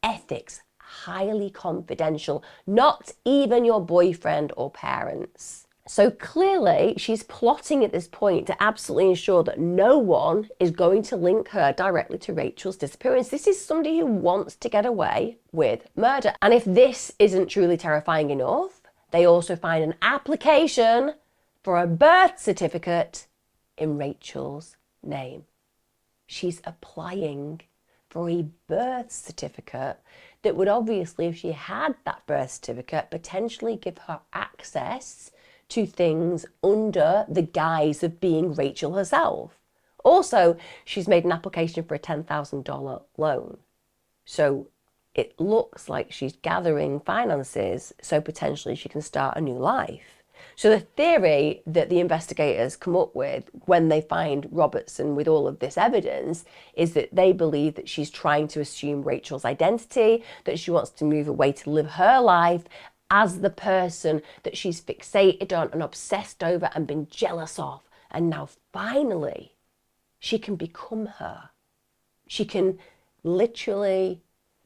Ethics, highly confidential, not even your boyfriend or parents. So clearly she's plotting at this point to absolutely ensure that no one is going to link her directly to Rachel's disappearance. This is somebody who wants to get away with murder. And if this isn't truly terrifying enough, they also find an application for a birth certificate in Rachel's name. She's applying for a birth certificate that would obviously, if she had that birth certificate, potentially give her access to things under the guise of being Rachel herself. Also, she's made an application for a $10,000 loan. So it looks like she's gathering finances so potentially she can start a new life. So the theory that the investigators come up with when they find Robertson with all of this evidence is that they believe that she's trying to assume Rachel's identity, that she wants to move away to live her life as the person that she's fixated on and obsessed over and been jealous of. And now finally, she can become her. She can literally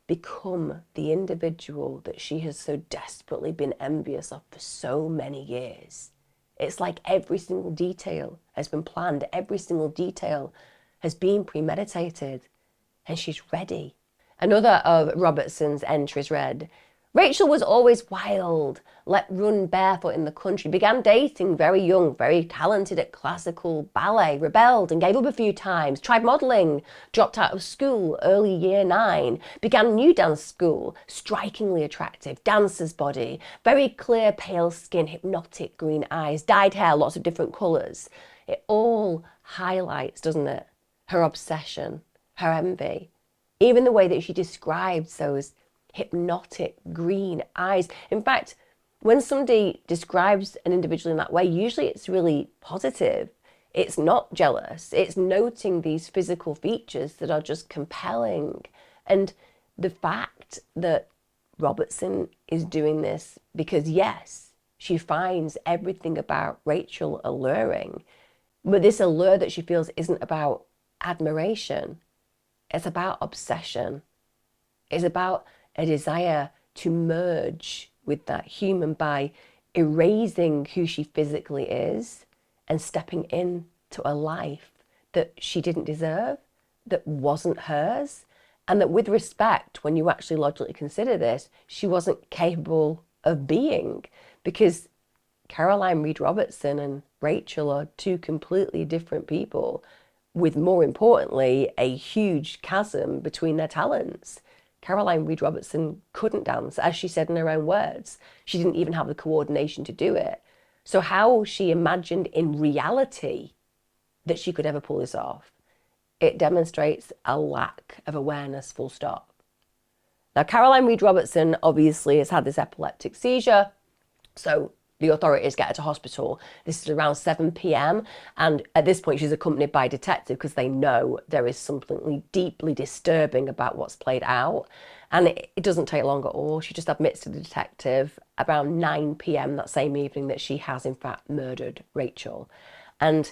become the individual that she has so desperately been envious of for so many years. It's like every single detail has been planned, every single detail has been premeditated, and she's ready. Another of Robertson's entries read, Rachel was always wild, let run barefoot in the country, began dating very young, very talented at classical ballet, rebelled and gave up a few times, tried modelling, dropped out of school early year 9, began new dance school, strikingly attractive, dancer's body, very clear pale skin, hypnotic green eyes, dyed hair, lots of different colours. It all highlights, doesn't it, her obsession, her envy, even the way that she describes those hypnotic green eyes. In fact, when somebody describes an individual in that way, usually it's really positive. It's not jealous. It's noting these physical features that are just compelling. And the fact that Robertson is doing this because, yes, she finds everything about Rachel alluring, but this allure that she feels isn't about admiration. It's about obsession. It's about a desire to merge with that human by erasing who she physically is and stepping into a life that she didn't deserve, that wasn't hers, and that with respect, when you actually logically consider this, she wasn't capable of being, because Caroline Reed Robertson and Rachel are two completely different people with, more importantly, a huge chasm between their talents. Caroline Reed Robertson couldn't dance, as she said in her own words. She didn't even have the coordination to do it. So how she imagined in reality that she could ever pull this off, it demonstrates a lack of awareness, full stop. Now, Caroline Reed Robertson obviously has had this epileptic seizure, so the authorities get her to hospital. This is around 7 p.m. And at this point, she's accompanied by a detective because they know there is something deeply disturbing about what's played out. And it doesn't take long at all. She just admits to the detective around 9 p.m. that same evening that she has, in fact, murdered Rachel. And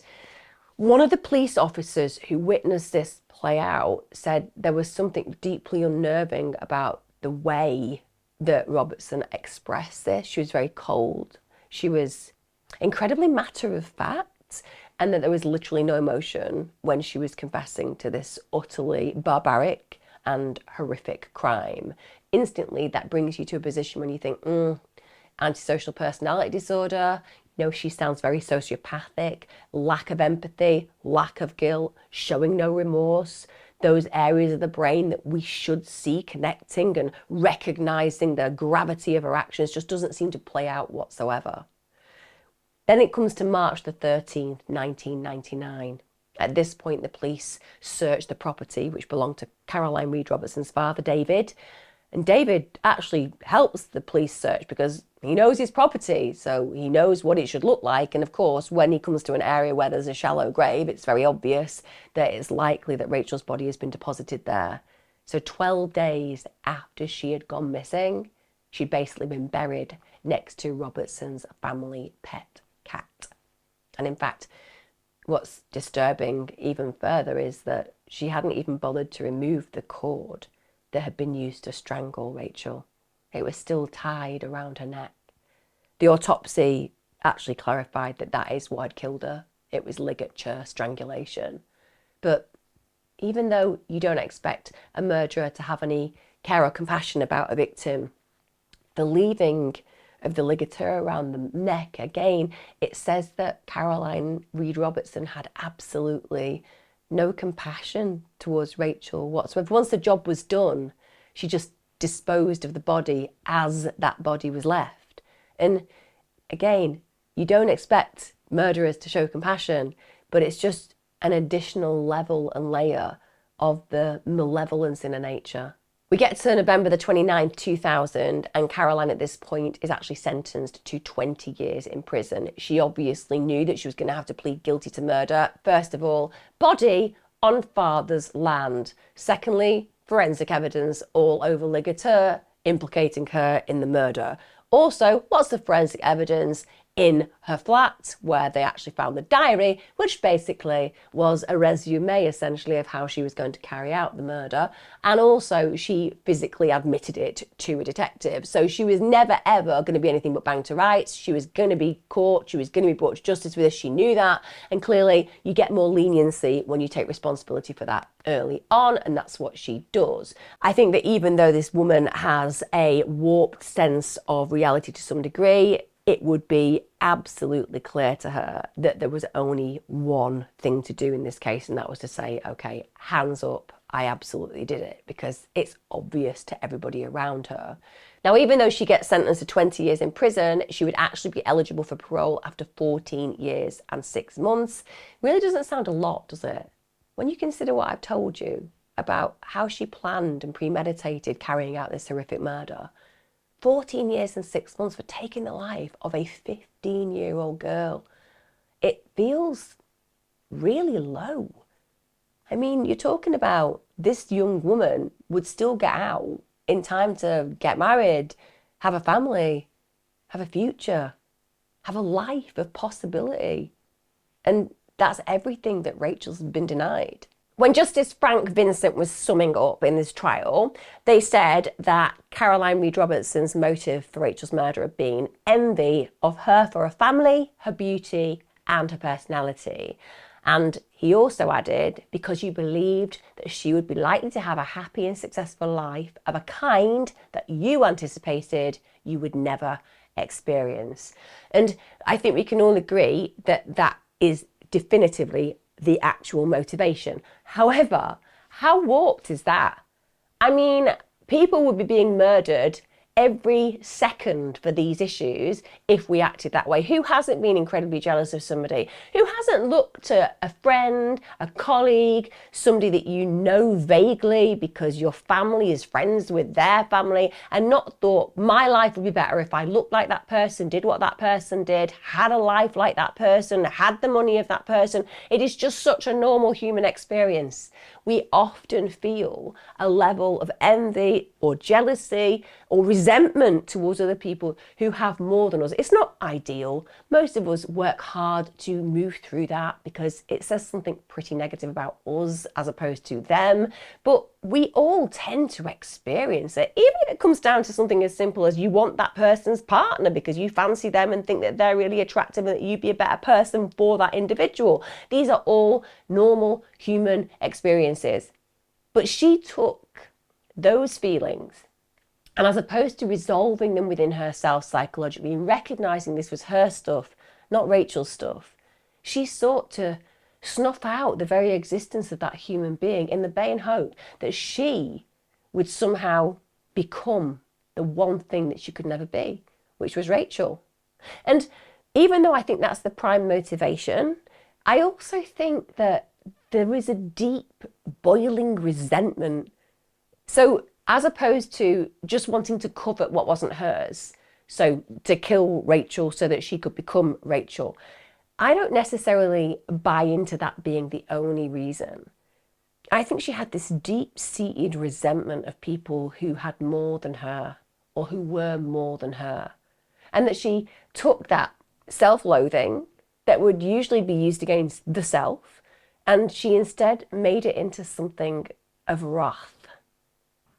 one of the police officers who witnessed this play out said there was something deeply unnerving about the way that Robertson expressed this. She was very cold. She was incredibly matter of fact, and that there was literally no emotion when she was confessing to this utterly barbaric and horrific crime. Instantly, that brings you to a position when you think, antisocial personality disorder. You know, she sounds very sociopathic, lack of empathy, lack of guilt, showing no remorse. Those areas of the brain that we should see connecting and recognizing the gravity of her actions just doesn't seem to play out whatsoever. Then it comes to March the 13th, 1999. At this point, the police search the property, which belonged to Caroline Reed Robertson's father, David. And David actually helps the police search because he knows his property, so he knows what it should look like. And of course, when he comes to an area where there's a shallow grave, it's very obvious that it's likely that Rachel's body has been deposited there. So 12 days after she had gone missing, she'd basically been buried next to Robertson's family pet cat. And in fact, what's disturbing even further is that she hadn't even bothered to remove the cord that had been used to strangle Rachel. It was still tied around her neck. The autopsy actually clarified that that is what had killed her. It was ligature strangulation. But even though you don't expect a murderer to have any care or compassion about a victim, the leaving of the ligature around the neck, again, it says that Caroline Reed Robertson had absolutely no compassion towards Rachel whatsoever. Once the job was done, she just disposed of the body as that body was left. And again, you don't expect murderers to show compassion, but it's just an additional level and layer of the malevolence in her nature. We get to November the 29th, 2000, and Caroline at this point is actually sentenced to 20 years in prison. She obviously knew that she was going to have to plead guilty to murder. First of all, body on father's land. Secondly, forensic evidence all over ligature implicating her in the murder. Also, lots of forensic evidence in her flat where they actually found the diary, which basically was a resume essentially of how she was going to carry out the murder. And also she physically admitted it to a detective. So she was never ever going to be anything but banged to rights. She was going to be caught. She was going to be brought to justice for this. She knew that. And clearly you get more leniency when you take responsibility for that early on. And that's what she does. I think that even though this woman has a warped sense of reality to some degree, it would be absolutely clear to her that there was only one thing to do in this case, and that was to say, okay, hands up, I absolutely did it, because it's obvious to everybody around her. Now, even though she gets sentenced to 20 years in prison, she would actually be eligible for parole after 14 years and 6 months. Really doesn't sound a lot, does it? When you consider what I've told you about how she planned and premeditated carrying out this horrific murder. 14 years and 6 months for taking the life of a 15-year-old girl. It feels really low. I mean, you're talking about this young woman would still get out in time to get married, have a family, have a future, have a life of possibility. And that's everything that Rachel's been denied. When Justice Frank Vincent was summing up in this trial, they said that Caroline Reed Robertson's motive for Rachel's murder had been envy of her for her family, her beauty, and her personality. And he also added, because you believed that she would be likely to have a happy and successful life of a kind that you anticipated you would never experience. And I think we can all agree that that is definitively the actual motivation. However, how warped is that? I mean, people would be being murdered every second for these issues if we acted that way. Who hasn't been incredibly jealous of somebody? Who hasn't looked at a friend, a colleague, somebody that you know vaguely because your family is friends with their family, and not thought, my life would be better if I looked like that person, did what that person did, had a life like that person, had the money of that person. It is just such a normal human experience. We often feel a level of envy or jealousy or resentment towards other people who have more than us. It's not ideal. Most of us work hard to move through that because it says something pretty negative about us as opposed to them. But we all tend to experience it, even if it comes down to something as simple as you want that person's partner because you fancy them and think that they're really attractive and that you'd be a better person for that individual. These are all normal human experiences. But she took those feelings, and as opposed to resolving them within herself psychologically and recognizing this was her stuff, not Rachel's stuff, she sought to snuff out the very existence of that human being in the vain hope that she would somehow become the one thing that she could never be, which was Rachel. And even though I think that's the prime motivation, I also think that there is a deep, boiling resentment. So as opposed to just wanting to covet what wasn't hers, so to kill Rachel so that she could become Rachel, I don't necessarily buy into that being the only reason. I think she had this deep-seated resentment of people who had more than her or who were more than her. And that she took that self-loathing that would usually be used against the self, and she instead made it into something of wrath.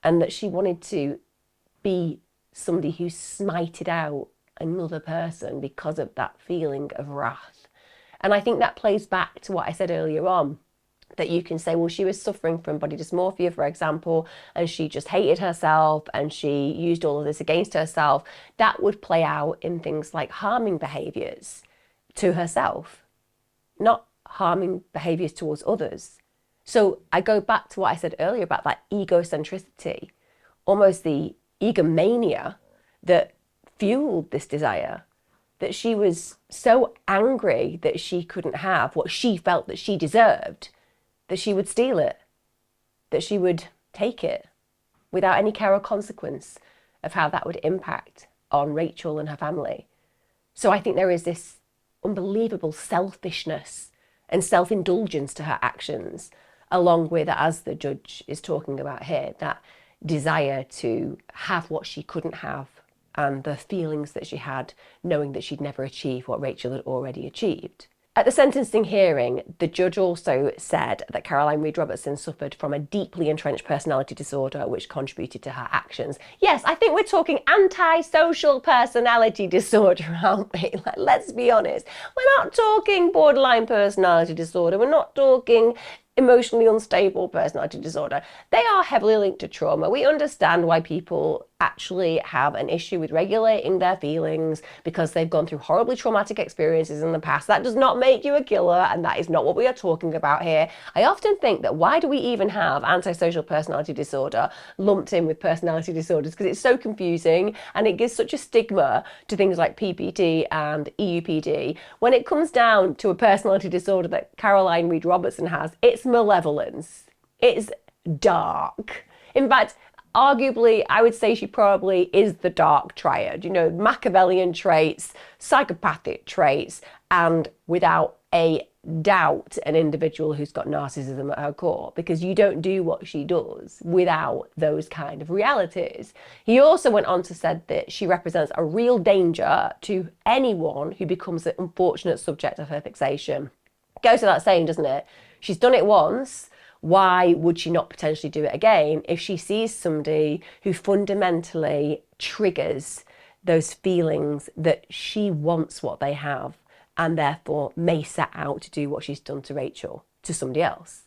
And that she wanted to be somebody who smited out another person because of that feeling of wrath. And I think that plays back to what I said earlier on, that you can say, well, she was suffering from body dysmorphia, for example, and she just hated herself and she used all of this against herself. That would play out in things like harming behaviours to herself, not harming behaviours towards others. So I go back to what I said earlier about that egocentricity, almost the egomania that fueled this desire, that she was so angry that she couldn't have what she felt that she deserved, that she would steal it, that she would take it without any care or consequence of how that would impact on Rachel and her family. So I think there is this unbelievable selfishness and self-indulgence to her actions, along with, as the judge is talking about here, that desire to have what she couldn't have and the feelings that she had knowing that she'd never achieve what Rachel had already achieved. At the sentencing hearing, the judge also said that Caroline Reed Robertson suffered from a deeply entrenched personality disorder which contributed to her actions. Yes, I think we're talking antisocial personality disorder, aren't we? Like, let's be honest. We're not talking borderline personality disorder. We're not talking emotionally unstable personality disorder. They are heavily linked to trauma. We understand why people actually have an issue with regulating their feelings because they've gone through horribly traumatic experiences in the past. That does not make you a killer, and that is not what we are talking about here. I often think that why do we even have antisocial personality disorder lumped in with personality disorders? Because it's so confusing and it gives such a stigma to things like PPD and EUPD. When it comes down to a personality disorder that Caroline Reed Robertson has, it's malevolence. It's dark. In fact, arguably, I would say she probably is the dark triad, you know, Machiavellian traits, psychopathic traits, and without a doubt, an individual who's got narcissism at her core, because you don't do what she does without those kind of realities. He also went on to said that she represents a real danger to anyone who becomes the unfortunate subject of her fixation. Goes without saying, doesn't it? She's done it once. Why would she not potentially do it again if she sees somebody who fundamentally triggers those feelings that she wants what they have and therefore may set out to do what she's done to Rachel to somebody else?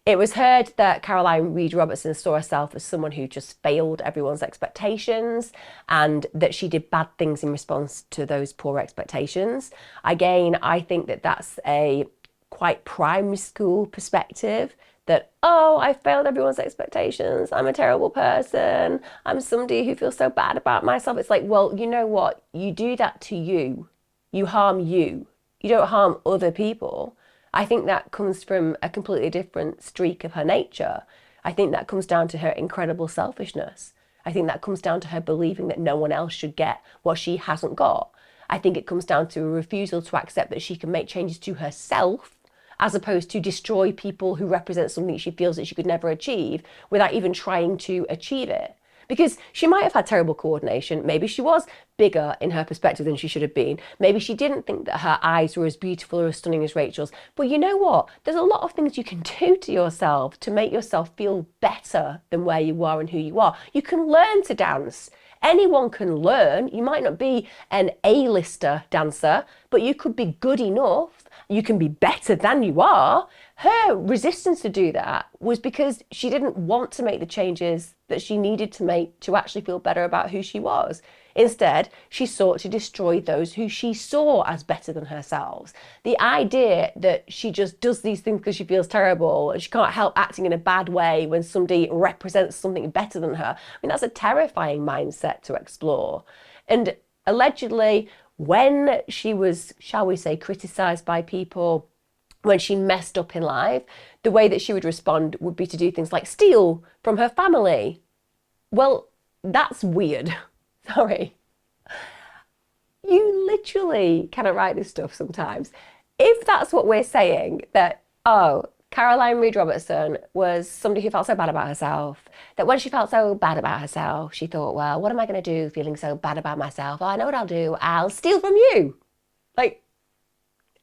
It was heard that Caroline Reed Robertson saw herself as someone who just failed everyone's expectations and that she did bad things in response to those poor expectations. Again, I think that that's a quite primary school perspective that, oh, I failed everyone's expectations. I'm a terrible person. I'm somebody who feels so bad about myself. It's like, well, you know what? You do that to you. You harm you. You don't harm other people. I think that comes from a completely different streak of her nature. I think that comes down to her incredible selfishness. I think that comes down to her believing that no one else should get what she hasn't got. I think it comes down to a refusal to accept that she can make changes to herself as opposed to destroy people who represent something she feels that she could never achieve without even trying to achieve it. Because she might have had terrible coordination. Maybe she was bigger in her perspective than she should have been. Maybe she didn't think that her eyes were as beautiful or as stunning as Rachel's. But you know what? There's a lot of things you can do to yourself to make yourself feel better than where you are and who you are. You can learn to dance. Anyone can learn. You might not be an A-lister dancer, but you could be good enough. You can be better than you are. Her resistance to do that was because she didn't want to make the changes that she needed to make to actually feel better about who she was. Instead, she sought to destroy those who she saw as better than herself. The idea that she just does these things because she feels terrible and she can't help acting in a bad way when somebody represents something better than her, I mean, that's a terrifying mindset to explore. And allegedly, when she was, shall we say, criticised by people, when she messed up in life, the way that she would respond would be to do things like steal from her family. Well, that's weird. Sorry. You literally cannot write this stuff sometimes. If that's what we're saying, that, oh, Caroline Reed Robertson was somebody who felt so bad about herself, that when she felt so bad about herself, she thought, well, what am I going to do feeling so bad about myself? Oh, I know what I'll do. I'll steal from you. Like,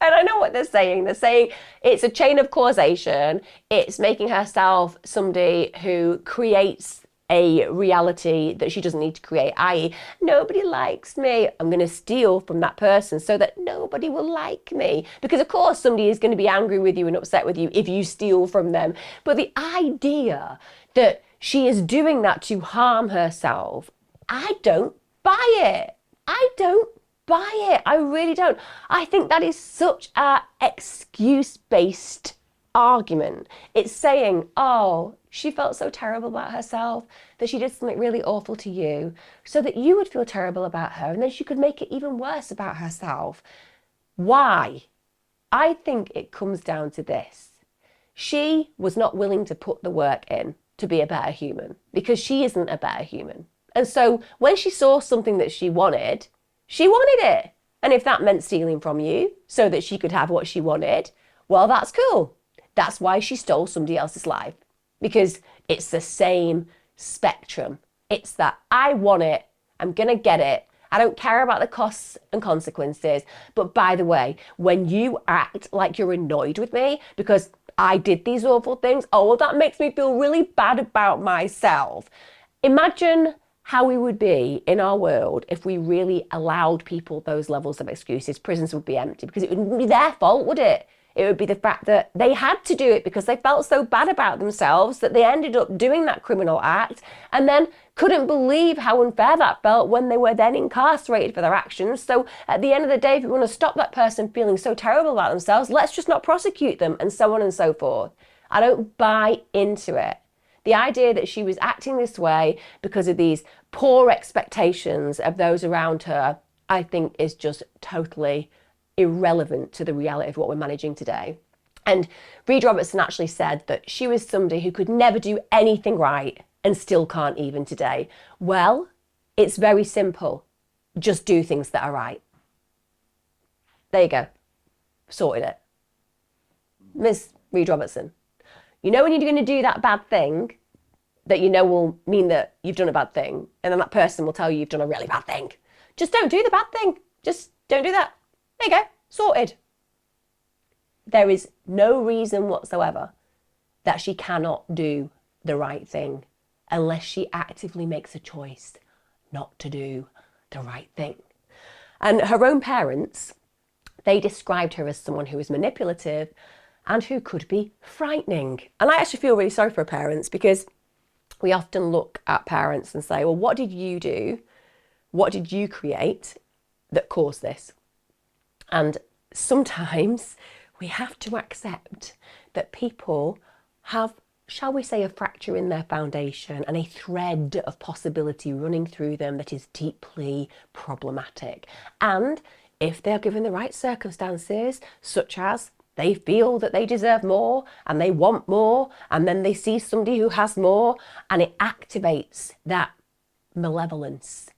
and I know what they're saying. They're saying it's a chain of causation. It's making herself somebody who creates a reality that she doesn't need to create, i.e., nobody likes me. I'm going to steal from that person so that nobody will like me. Because, of course, somebody is going to be angry with you and upset with you if you steal from them. But the idea that she is doing that to harm herself, I don't buy it. I don't buy it. I really don't. I think that is such an excuse-based argument. It's saying, oh, she felt so terrible about herself that she did something really awful to you so that you would feel terrible about her and then she could make it even worse about herself. Why? I think it comes down to this. She was not willing to put the work in to be a better human because she isn't a better human. And so when she saw something that she wanted it. And if that meant stealing from you so that she could have what she wanted, well, that's cool. That's why she stole somebody else's life. Because it's the same spectrum. It's that I want it, I'm going to get it. I don't care about the costs and consequences. But by the way, when you act like you're annoyed with me because I did these awful things, oh, well, that makes me feel really bad about myself. Imagine how we would be in our world if we really allowed people those levels of excuses. Prisons would be empty because it wouldn't be their fault, would it? It would be the fact that they had to do it because they felt so bad about themselves that they ended up doing that criminal act and then couldn't believe how unfair that felt when they were then incarcerated for their actions. So at the end of the day, if we want to stop that person feeling so terrible about themselves, let's just not prosecute them, and so on and so forth. I don't buy into it. The idea that she was acting this way because of these poor expectations of those around her, I think is just totally irrelevant to the reality of what we're managing today. And Reed Robertson actually said that she was somebody who could never do anything right and still can't even today. Well, it's very simple. Just do things that are right. There you go. Sorted it. Miss Reed Robertson, you know when you're going to do that bad thing that you know will mean that you've done a bad thing, and then that person will tell you you've done a really bad thing. Just don't do the bad thing. Just don't do that. There you go. Sorted. There is no reason whatsoever that she cannot do the right thing unless she actively makes a choice not to do the right thing. And her own parents, they described her as someone who was manipulative and who could be frightening. And I actually feel really sorry for parents, because we often look at parents and say, well, what did you do? What did you create that caused this? And sometimes we have to accept that people have, shall we say, a fracture in their foundation and a thread of possibility running through them that is deeply problematic. And if they're given the right circumstances, such as they feel that they deserve more and they want more, and then they see somebody who has more and it activates that malevolence,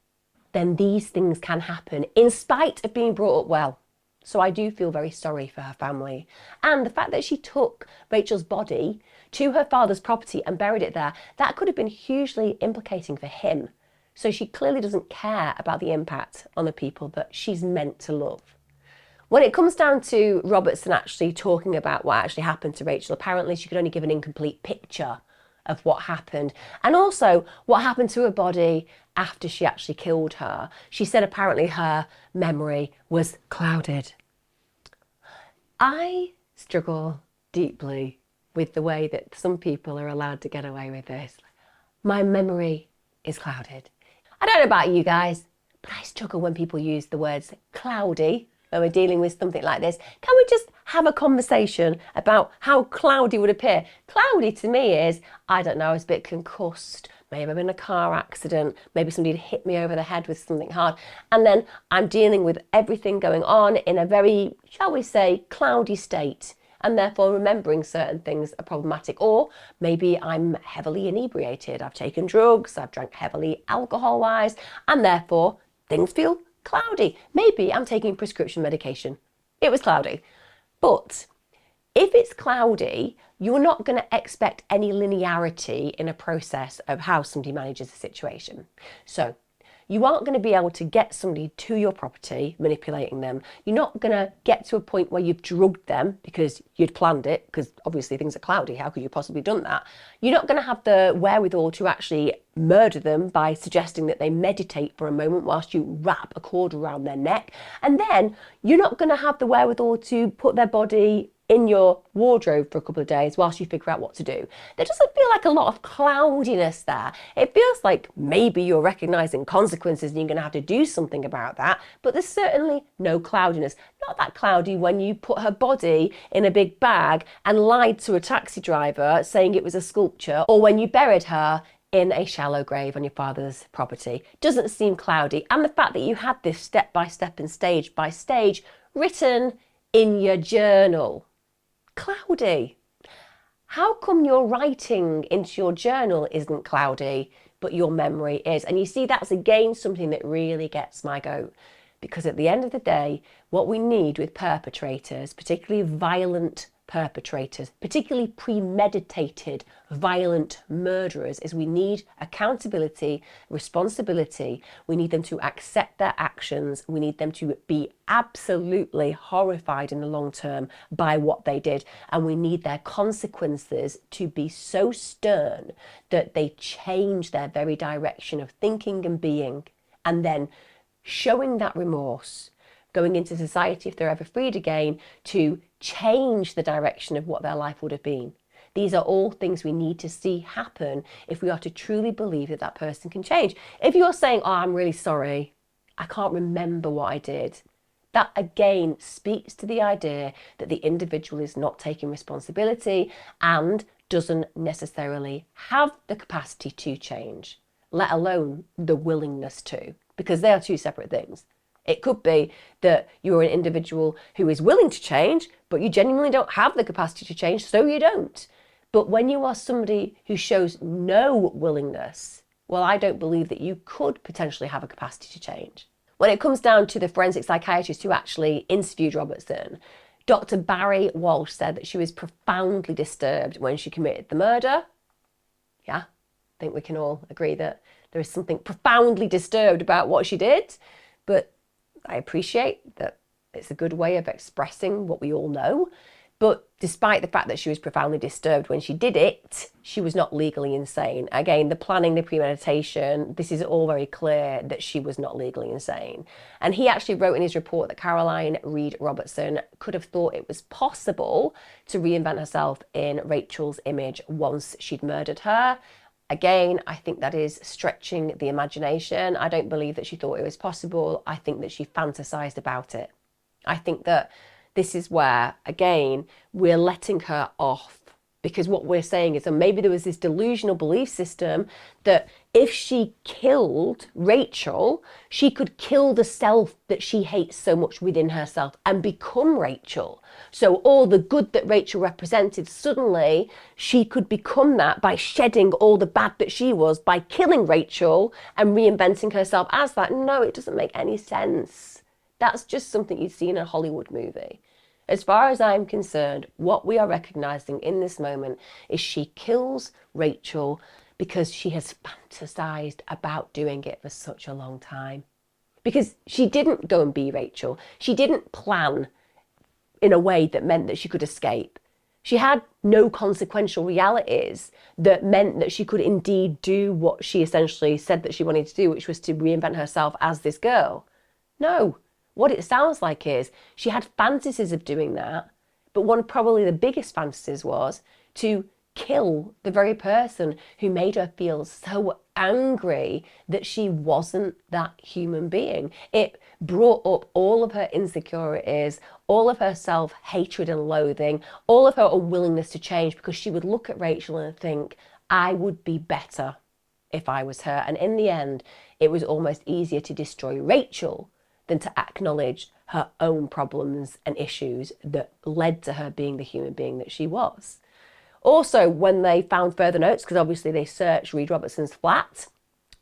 then these things can happen in spite of being brought up well. So I do feel very sorry for her family. And the fact that she took Rachel's body to her father's property and buried it there, that could have been hugely implicating for him. So she clearly doesn't care about the impact on the people that she's meant to love. When it comes down to Robertson actually talking about what actually happened to Rachel, apparently she could only give an incomplete picture of what happened, and also what happened to her body after she actually killed her. She said apparently her memory was clouded. I struggle deeply with the way that some people are allowed to get away with this. My memory is clouded. I don't know about you guys, but I struggle when people use the words cloudy when we're dealing with something like this. Can we just have a conversation about how cloudy would appear? Cloudy to me is, I don't know, I was a bit concussed, maybe I'm in a car accident, maybe somebody hit me over the head with something hard, and then I'm dealing with everything going on in a very, shall we say, cloudy state, and therefore remembering certain things are problematic. Or maybe I'm heavily inebriated, I've taken drugs, I've drank heavily alcohol-wise, and therefore things feel cloudy. Maybe I'm taking prescription medication. It was cloudy. But if it's cloudy, you're not going to expect any linearity in a process of how somebody manages a situation. So you aren't going to be able to get somebody to your property, manipulating them. You're not going to get to a point where you've drugged them because you'd planned it, because obviously things are cloudy. How could you possibly have done that? You're not going to have the wherewithal to actually murder them by suggesting that they meditate for a moment whilst you wrap a cord around their neck. And then you're not going to have the wherewithal to put their body in your wardrobe for a couple of days whilst you figure out what to do. There doesn't feel like a lot of cloudiness there. It feels like maybe you're recognising consequences and you're going to have to do something about that, but there's certainly no cloudiness. Not that cloudy when you put her body in a big bag and lied to a taxi driver saying it was a sculpture, or when you buried her in a shallow grave on your father's property. Doesn't seem cloudy. And the fact that you had this step by step and stage by stage written in your journal. Cloudy. How come your writing into your journal isn't cloudy, but your memory is? And you see, that's again something that really gets my goat. Because at the end of the day, what we need with perpetrators, particularly violent perpetrators, particularly premeditated violent murderers, is we need accountability, responsibility. We need them to accept their actions. We need them to be absolutely horrified in the long term by what they did. And we need their consequences to be so stern that they change their very direction of thinking and being, and then showing that remorse, going into society if they're ever freed again, to change the direction of what their life would have been. These are all things we need to see happen if we are to truly believe that that person can change. If you're saying, oh, I'm really sorry, I can't remember what I did, that again speaks to the idea that the individual is not taking responsibility and doesn't necessarily have the capacity to change, let alone the willingness to, because they are two separate things. It could be that you're an individual who is willing to change, but you genuinely don't have the capacity to change, so you don't. But when you are somebody who shows no willingness, well, I don't believe that you could potentially have a capacity to change. When it comes down to the forensic psychiatrist who actually interviewed Robertson, Dr. Barry Walsh said that she was profoundly disturbed when she committed the murder. Yeah, I think we can all agree that there is something profoundly disturbed about what she did, but I appreciate that it's a good way of expressing what we all know. But despite the fact that she was profoundly disturbed when she did it, she was not legally insane. Again, the planning, the premeditation, this is all very clear that she was not legally insane. And he actually wrote in his report that Caroline Reed Robertson could have thought it was possible to reinvent herself in Rachel's image once she'd murdered her. Again, I think that is stretching the imagination. I don't believe that she thought it was possible. I think that she fantasized about it. I think that this is where, again, we're letting her off, because what we're saying is that maybe there was this delusional belief system that if she killed Rachel, she could kill the self that she hates so much within herself and become Rachel. So all the good that Rachel represented, suddenly she could become that by shedding all the bad that she was, by killing Rachel and reinventing herself as that. No, it doesn't make any sense. That's just something you'd see in a Hollywood movie. As far as I'm concerned, what we are recognizing in this moment is she kills Rachel because she has fantasized about doing it for such a long time. Because she didn't go and be Rachel. She didn't plan in a way that meant that she could escape. She had no consequential realities that meant that she could indeed do what she essentially said that she wanted to do, which was to reinvent herself as this girl. No. What it sounds like is she had fantasies of doing that, but one of probably the biggest fantasies was to kill the very person who made her feel so angry that she wasn't that human being. It brought up all of her insecurities, all of her self-hatred and loathing, all of her unwillingness to change, because she would look at Rachel and think, I would be better if I was her. And in the end, it was almost easier to destroy Rachel than to acknowledge her own problems and issues that led to her being the human being that she was. Also, when they found further notes, because obviously they searched Reed Robertson's flat,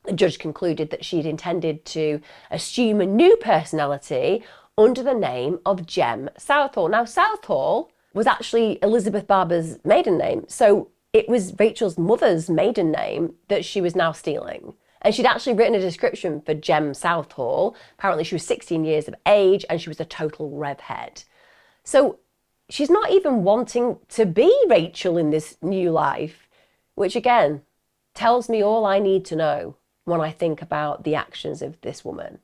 the judge concluded that she'd intended to assume a new personality under the name of Jem Southall. Now, Southall was actually Elizabeth Barber's maiden name, so it was Rachel's mother's maiden name that she was now stealing. And she'd actually written a description for Jem Southall. Apparently she was 16 years of age and she was a total revhead. So she's not even wanting to be Rachel in this new life, which again tells me all I need to know when I think about the actions of this woman.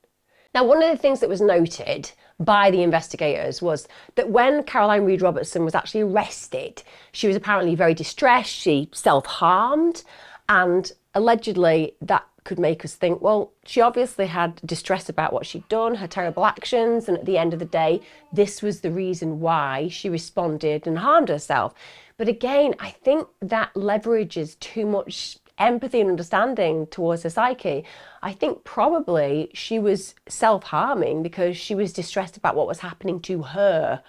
Now, one of the things that was noted by the investigators was that when Caroline Reed Robertson was actually arrested, she was apparently very distressed, she self-harmed, and allegedly that could make us think, well, she obviously had distress about what she'd done, her terrible actions, and at the end of the day, this was the reason why she responded and harmed herself. But again, I think that leverages too much empathy and understanding towards her psyche. I think probably she was self-harming because she was distressed about what was happening to her,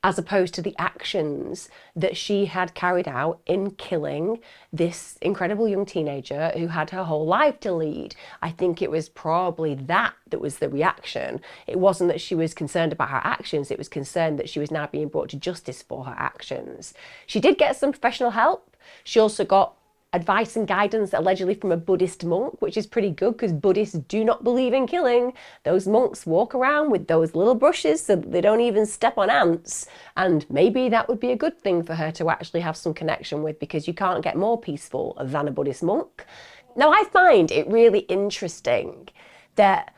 as opposed to the actions that she had carried out in killing this incredible young teenager who had her whole life to lead. I think it was probably that was the reaction. It wasn't that she was concerned about her actions, it was concerned that she was now being brought to justice for her actions. She did get some professional help. She also got advice and guidance allegedly from a Buddhist monk, which is pretty good because Buddhists do not believe in killing. Those monks walk around with those little brushes so that they don't even step on ants, and maybe that would be a good thing for her to actually have some connection with, because you can't get more peaceful than a Buddhist monk. Now, I find it really interesting that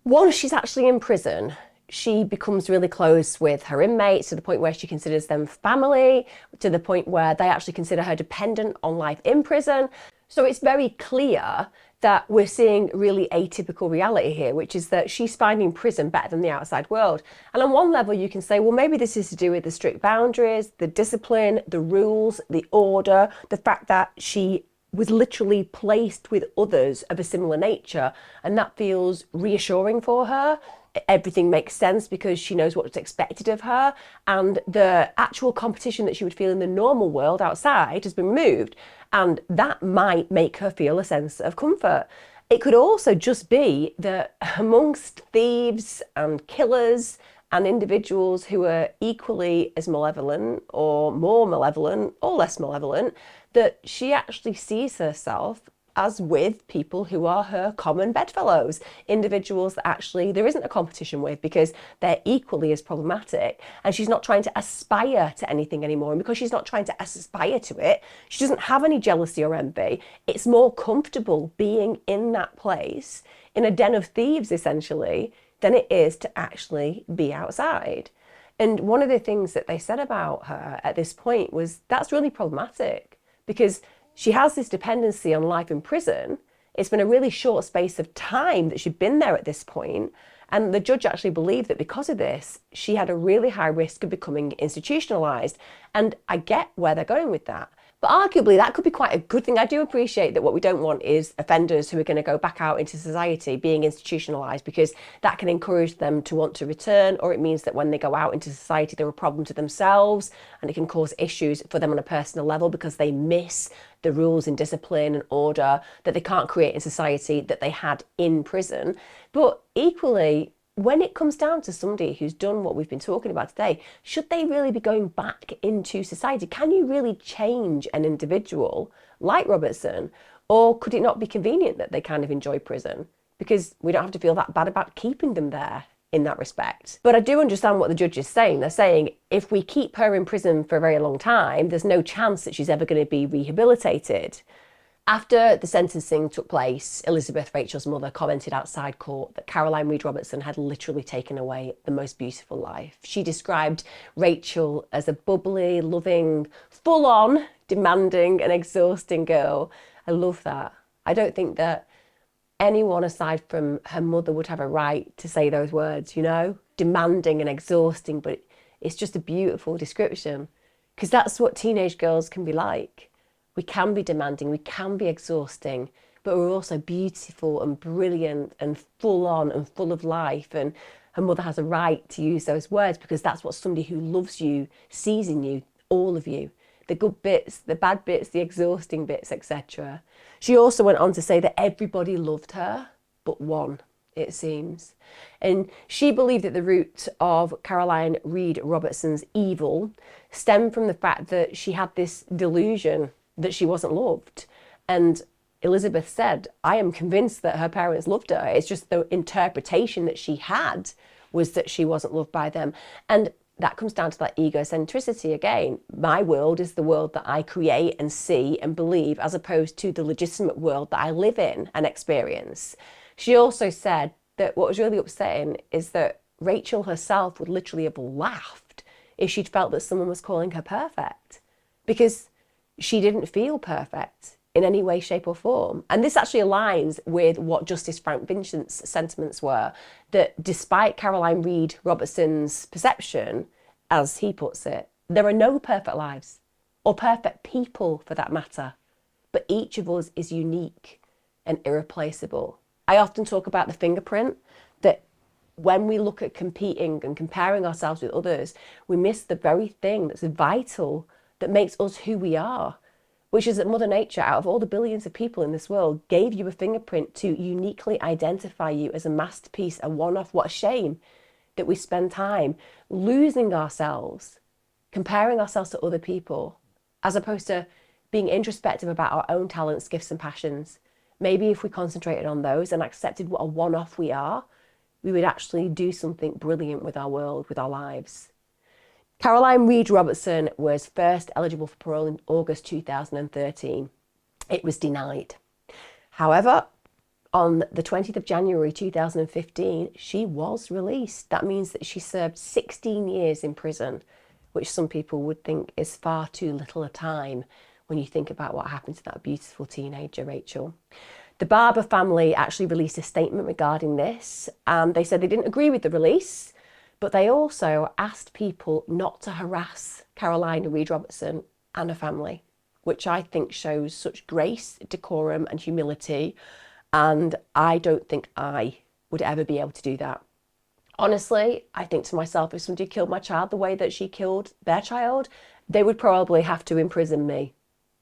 once she's actually in prison, she becomes really close with her inmates to the point where she considers them family, to the point where they actually consider her dependent on life in prison. So it's very clear that we're seeing really atypical reality here, which is that she's finding prison better than the outside world. And on one level, you can say, well, maybe this is to do with the strict boundaries, the discipline, the rules, the order, the fact that she was literally placed with others of a similar nature. And that feels reassuring for her. Everything makes sense because she knows what's expected of her, and the actual competition that she would feel in the normal world outside has been removed, and that might make her feel a sense of comfort. It could also just be that amongst thieves and killers and individuals who are equally as malevolent or more malevolent or less malevolent, that she actually sees herself as with people who are her common bedfellows, individuals that actually there isn't a competition with because they're equally as problematic, and she's not trying to aspire to anything anymore. And because she's not trying to aspire to it, she doesn't have any jealousy or envy. It's more comfortable being in that place, in a den of thieves essentially, than it is to actually be outside. And one of the things that they said about her at this point was that's really problematic because she has this dependency on life in prison. It's been a really short space of time that she'd been there at this point. And the judge actually believed that because of this, she had a really high risk of becoming institutionalised. And I get where they're going with that. But arguably, that could be quite a good thing. I do appreciate that what we don't want is offenders who are going to go back out into society being institutionalised, because that can encourage them to want to return, or it means that when they go out into society, they're a problem to themselves and it can cause issues for them on a personal level because they miss the rules and discipline and order that they can't create in society that they had in prison. But equally, when it comes down to somebody who's done what we've been talking about today, should they really be going back into society? Can you really change an individual like Robertson? Or could it not be convenient that they kind of enjoy prison? Because we don't have to feel that bad about keeping them there in that respect. But I do understand what the judge is saying. They're saying if we keep her in prison for a very long time, there's no chance that she's ever going to be rehabilitated. After the sentencing took place, Elizabeth, Rachel's mother, commented outside court that Caroline Reed Robertson had literally taken away the most beautiful life. She described Rachel as a bubbly, loving, full-on, demanding and exhausting girl. I love that. I don't think that anyone aside from her mother would have a right to say those words, you know? Demanding and exhausting, but it's just a beautiful description because that's what teenage girls can be like. We can be demanding, we can be exhausting, but we're also beautiful and brilliant and full on and full of life. And her mother has a right to use those words because that's what somebody who loves you sees in you, all of you. The good bits, the bad bits, the exhausting bits, etc. She also went on to say that everybody loved her, but one, it seems. And she believed that the root of Caroline Reed Robertson's evil stemmed from the fact that she had this delusion that she wasn't loved. And Elizabeth said, I am convinced that her parents loved her. It's just the interpretation that she had was that she wasn't loved by them. And that comes down to that egocentricity again. My world is the world that I create and see and believe, as opposed to the legitimate world that I live in and experience. She also said that what was really upsetting is that Rachel herself would literally have laughed if she'd felt that someone was calling her perfect, because she didn't feel perfect in any way, shape or form. And this actually aligns with what Justice Frank Vincent's sentiments were, that despite Caroline Reed Robertson's perception, as he puts it, there are no perfect lives, or perfect people for that matter, but each of us is unique and irreplaceable. I often talk about the fingerprint, that when we look at competing and comparing ourselves with others, we miss the very thing that's vital that makes us who we are, which is that Mother Nature, out of all the billions of people in this world, gave you a fingerprint to uniquely identify you as a masterpiece, a one-off. What a shame that we spend time losing ourselves, comparing ourselves to other people, as opposed to being introspective about our own talents, gifts and passions. Maybe if we concentrated on those and accepted what a one-off we are, we would actually do something brilliant with our world, with our lives. Caroline Reed Robertson was first eligible for parole in August 2013. It was denied. However, on the 20th of January 2015, she was released. That means that she served 16 years in prison, which some people would think is far too little a time when you think about what happened to that beautiful teenager, Rachel. The Barber family actually released a statement regarding this, and they said they didn't agree with the release, but they also asked people not to harass Caroline Reed Robertson and her family, which I think shows such grace, decorum and humility. And I don't think I would ever be able to do that. Honestly, I think to myself, if somebody killed my child the way that she killed their child, they would probably have to imprison me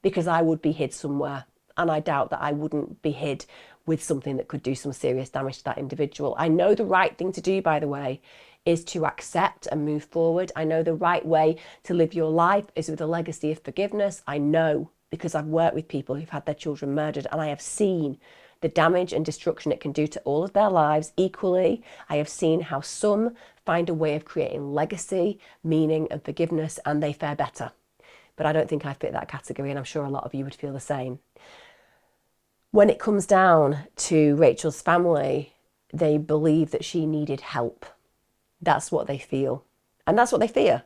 because I would be hid somewhere. And I doubt that I wouldn't be hid with something that could do some serious damage to that individual. I know the right thing to do, by the way, is to accept and move forward. I know the right way to live your life is with a legacy of forgiveness. I know because I've worked with people who've had their children murdered, and I have seen the damage and destruction it can do to all of their lives equally. I have seen how some find a way of creating legacy, meaning and forgiveness, and they fare better. But I don't think I fit that category, and I'm sure a lot of you would feel the same. When it comes down to Rachel's family, they believe that she needed help. That's what they feel. And that's what they fear,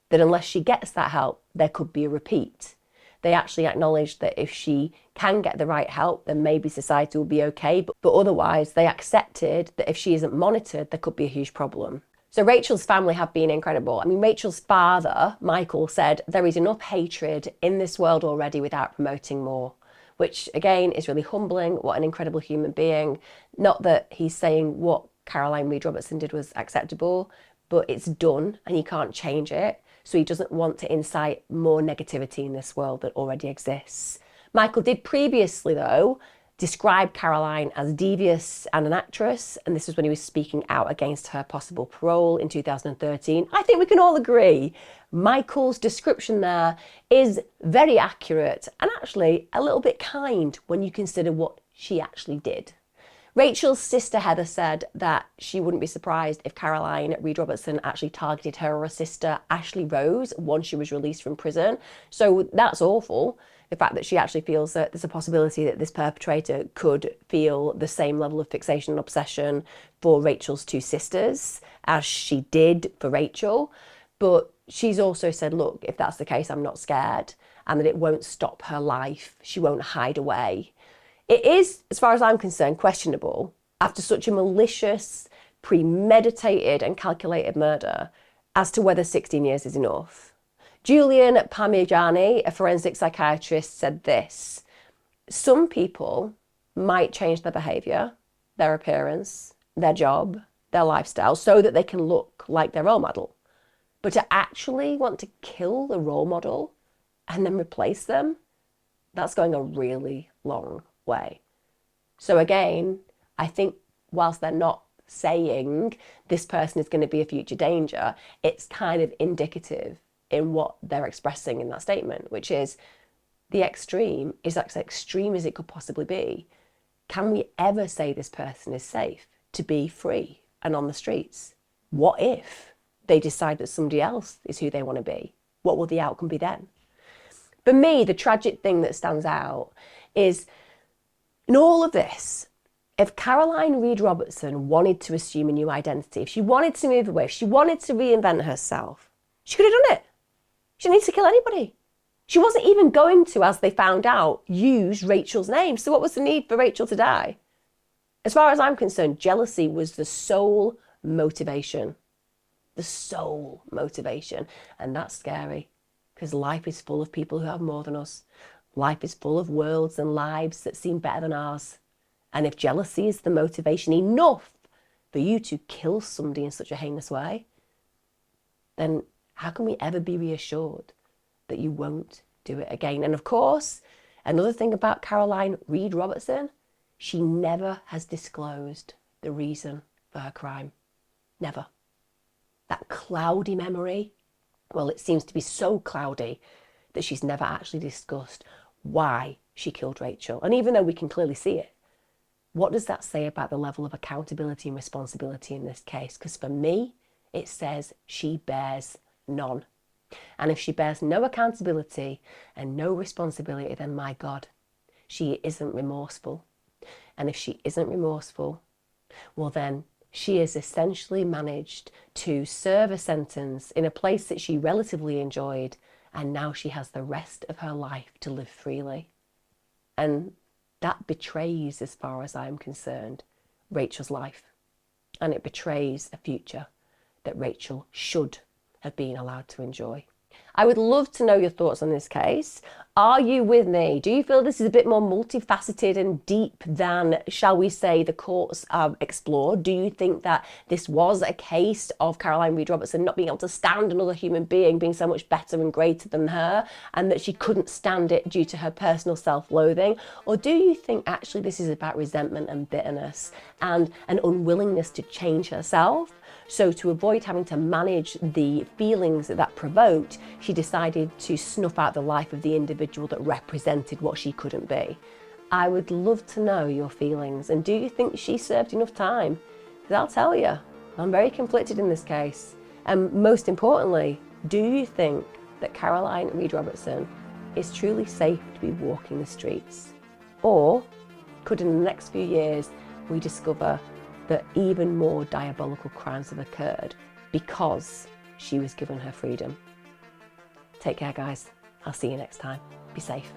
that unless she gets that help, there could be a repeat. They actually acknowledge that if she can get the right help, then maybe society will be okay. But otherwise, they accepted that if she isn't monitored, there could be a huge problem. So Rachel's family have been incredible. I mean, Rachel's father, Michael, said there is enough hatred in this world already without promoting more, which again is really humbling. What an incredible human being. Not that he's saying what Caroline Reed Robertson did was acceptable, but it's done and he can't change it. So he doesn't want to incite more negativity in this world that already exists. Michael did previously, though, describe Caroline as devious and an actress, and this was when he was speaking out against her possible parole in 2013. I think we can all agree Michael's description there is very accurate and actually a little bit kind when you consider what she actually did. Rachel's sister Heather said that she wouldn't be surprised if Caroline Reed Robertson actually targeted her or her sister Ashley Rose once she was released from prison. So that's awful. The fact that she actually feels that there's a possibility that this perpetrator could feel the same level of fixation and obsession for Rachel's two sisters as she did for Rachel. But she's also said, look, if that's the case, I'm not scared, and that it won't stop her life. She won't hide away. It is, as far as I'm concerned, questionable after such a malicious, premeditated and calculated murder as to whether 16 years is enough. Julian Parmigiani, a forensic psychiatrist, said this: some people might change their behaviour, their appearance, their job, their lifestyle so that they can look like their role model. But to actually want to kill the role model and then replace them, that's going a really long way. So again, I think whilst they're not saying this person is going to be a future danger, it's kind of indicative in what they're expressing in that statement, which is the extreme is as extreme as it could possibly be. Can we ever say this person is safe to be free and on the streets? What if they decide that somebody else is who they want to be? What will the outcome be then? For me, the tragic thing that stands out is in all of this, if Caroline Reed Robertson wanted to assume a new identity, if she wanted to move away, if she wanted to reinvent herself, she could have done it. She didn't need to kill anybody. She wasn't even going to, as they found out, use Rachel's name. So what was the need for Rachel to die? As far as I'm concerned, jealousy was the sole motivation. The sole motivation. And that's scary, because life is full of people who have more than us. Life is full of worlds and lives that seem better than ours. And if jealousy is the motivation enough for you to kill somebody in such a heinous way, then how can we ever be reassured that you won't do it again? And of course, another thing about Caroline Reed Robertson, she never has disclosed the reason for her crime. Never. That cloudy memory, well, it seems to be so cloudy that she's never actually discussed why she killed Rachel. And even though we can clearly see it, what does that say about the level of accountability and responsibility in this case? Because for me, it says she bears none. And if she bears no accountability and no responsibility, then my God, she isn't remorseful. And if she isn't remorseful, well then she has essentially managed to serve a sentence in a place that she relatively enjoyed, and now she has the rest of her life to live freely. And that betrays, as far as I'm concerned, Rachel's life. And it betrays a future that Rachel should have been allowed to enjoy. I would love to know your thoughts on this case. Are you with me? Do you feel this is a bit more multifaceted and deep than, shall we say, the courts have explored? Do you think that this was a case of Caroline Reed Robertson not being able to stand another human being being so much better and greater than her, and that she couldn't stand it due to her personal self-loathing? Or do you think actually this is about resentment and bitterness and an unwillingness to change herself, So to avoid having to manage the feelings that provoked, she decided to snuff out the life of the individual that represented what she couldn't be. I would love to know your feelings, and do you think she served enough time? Because I'll tell you, I'm very conflicted in this case. And most importantly, do you think that Caroline Reed Robertson is truly safe to be walking the streets? Or could in the next few years we discover that even more diabolical crimes have occurred because she was given her freedom? Take care, guys. I'll see you next time. Be safe.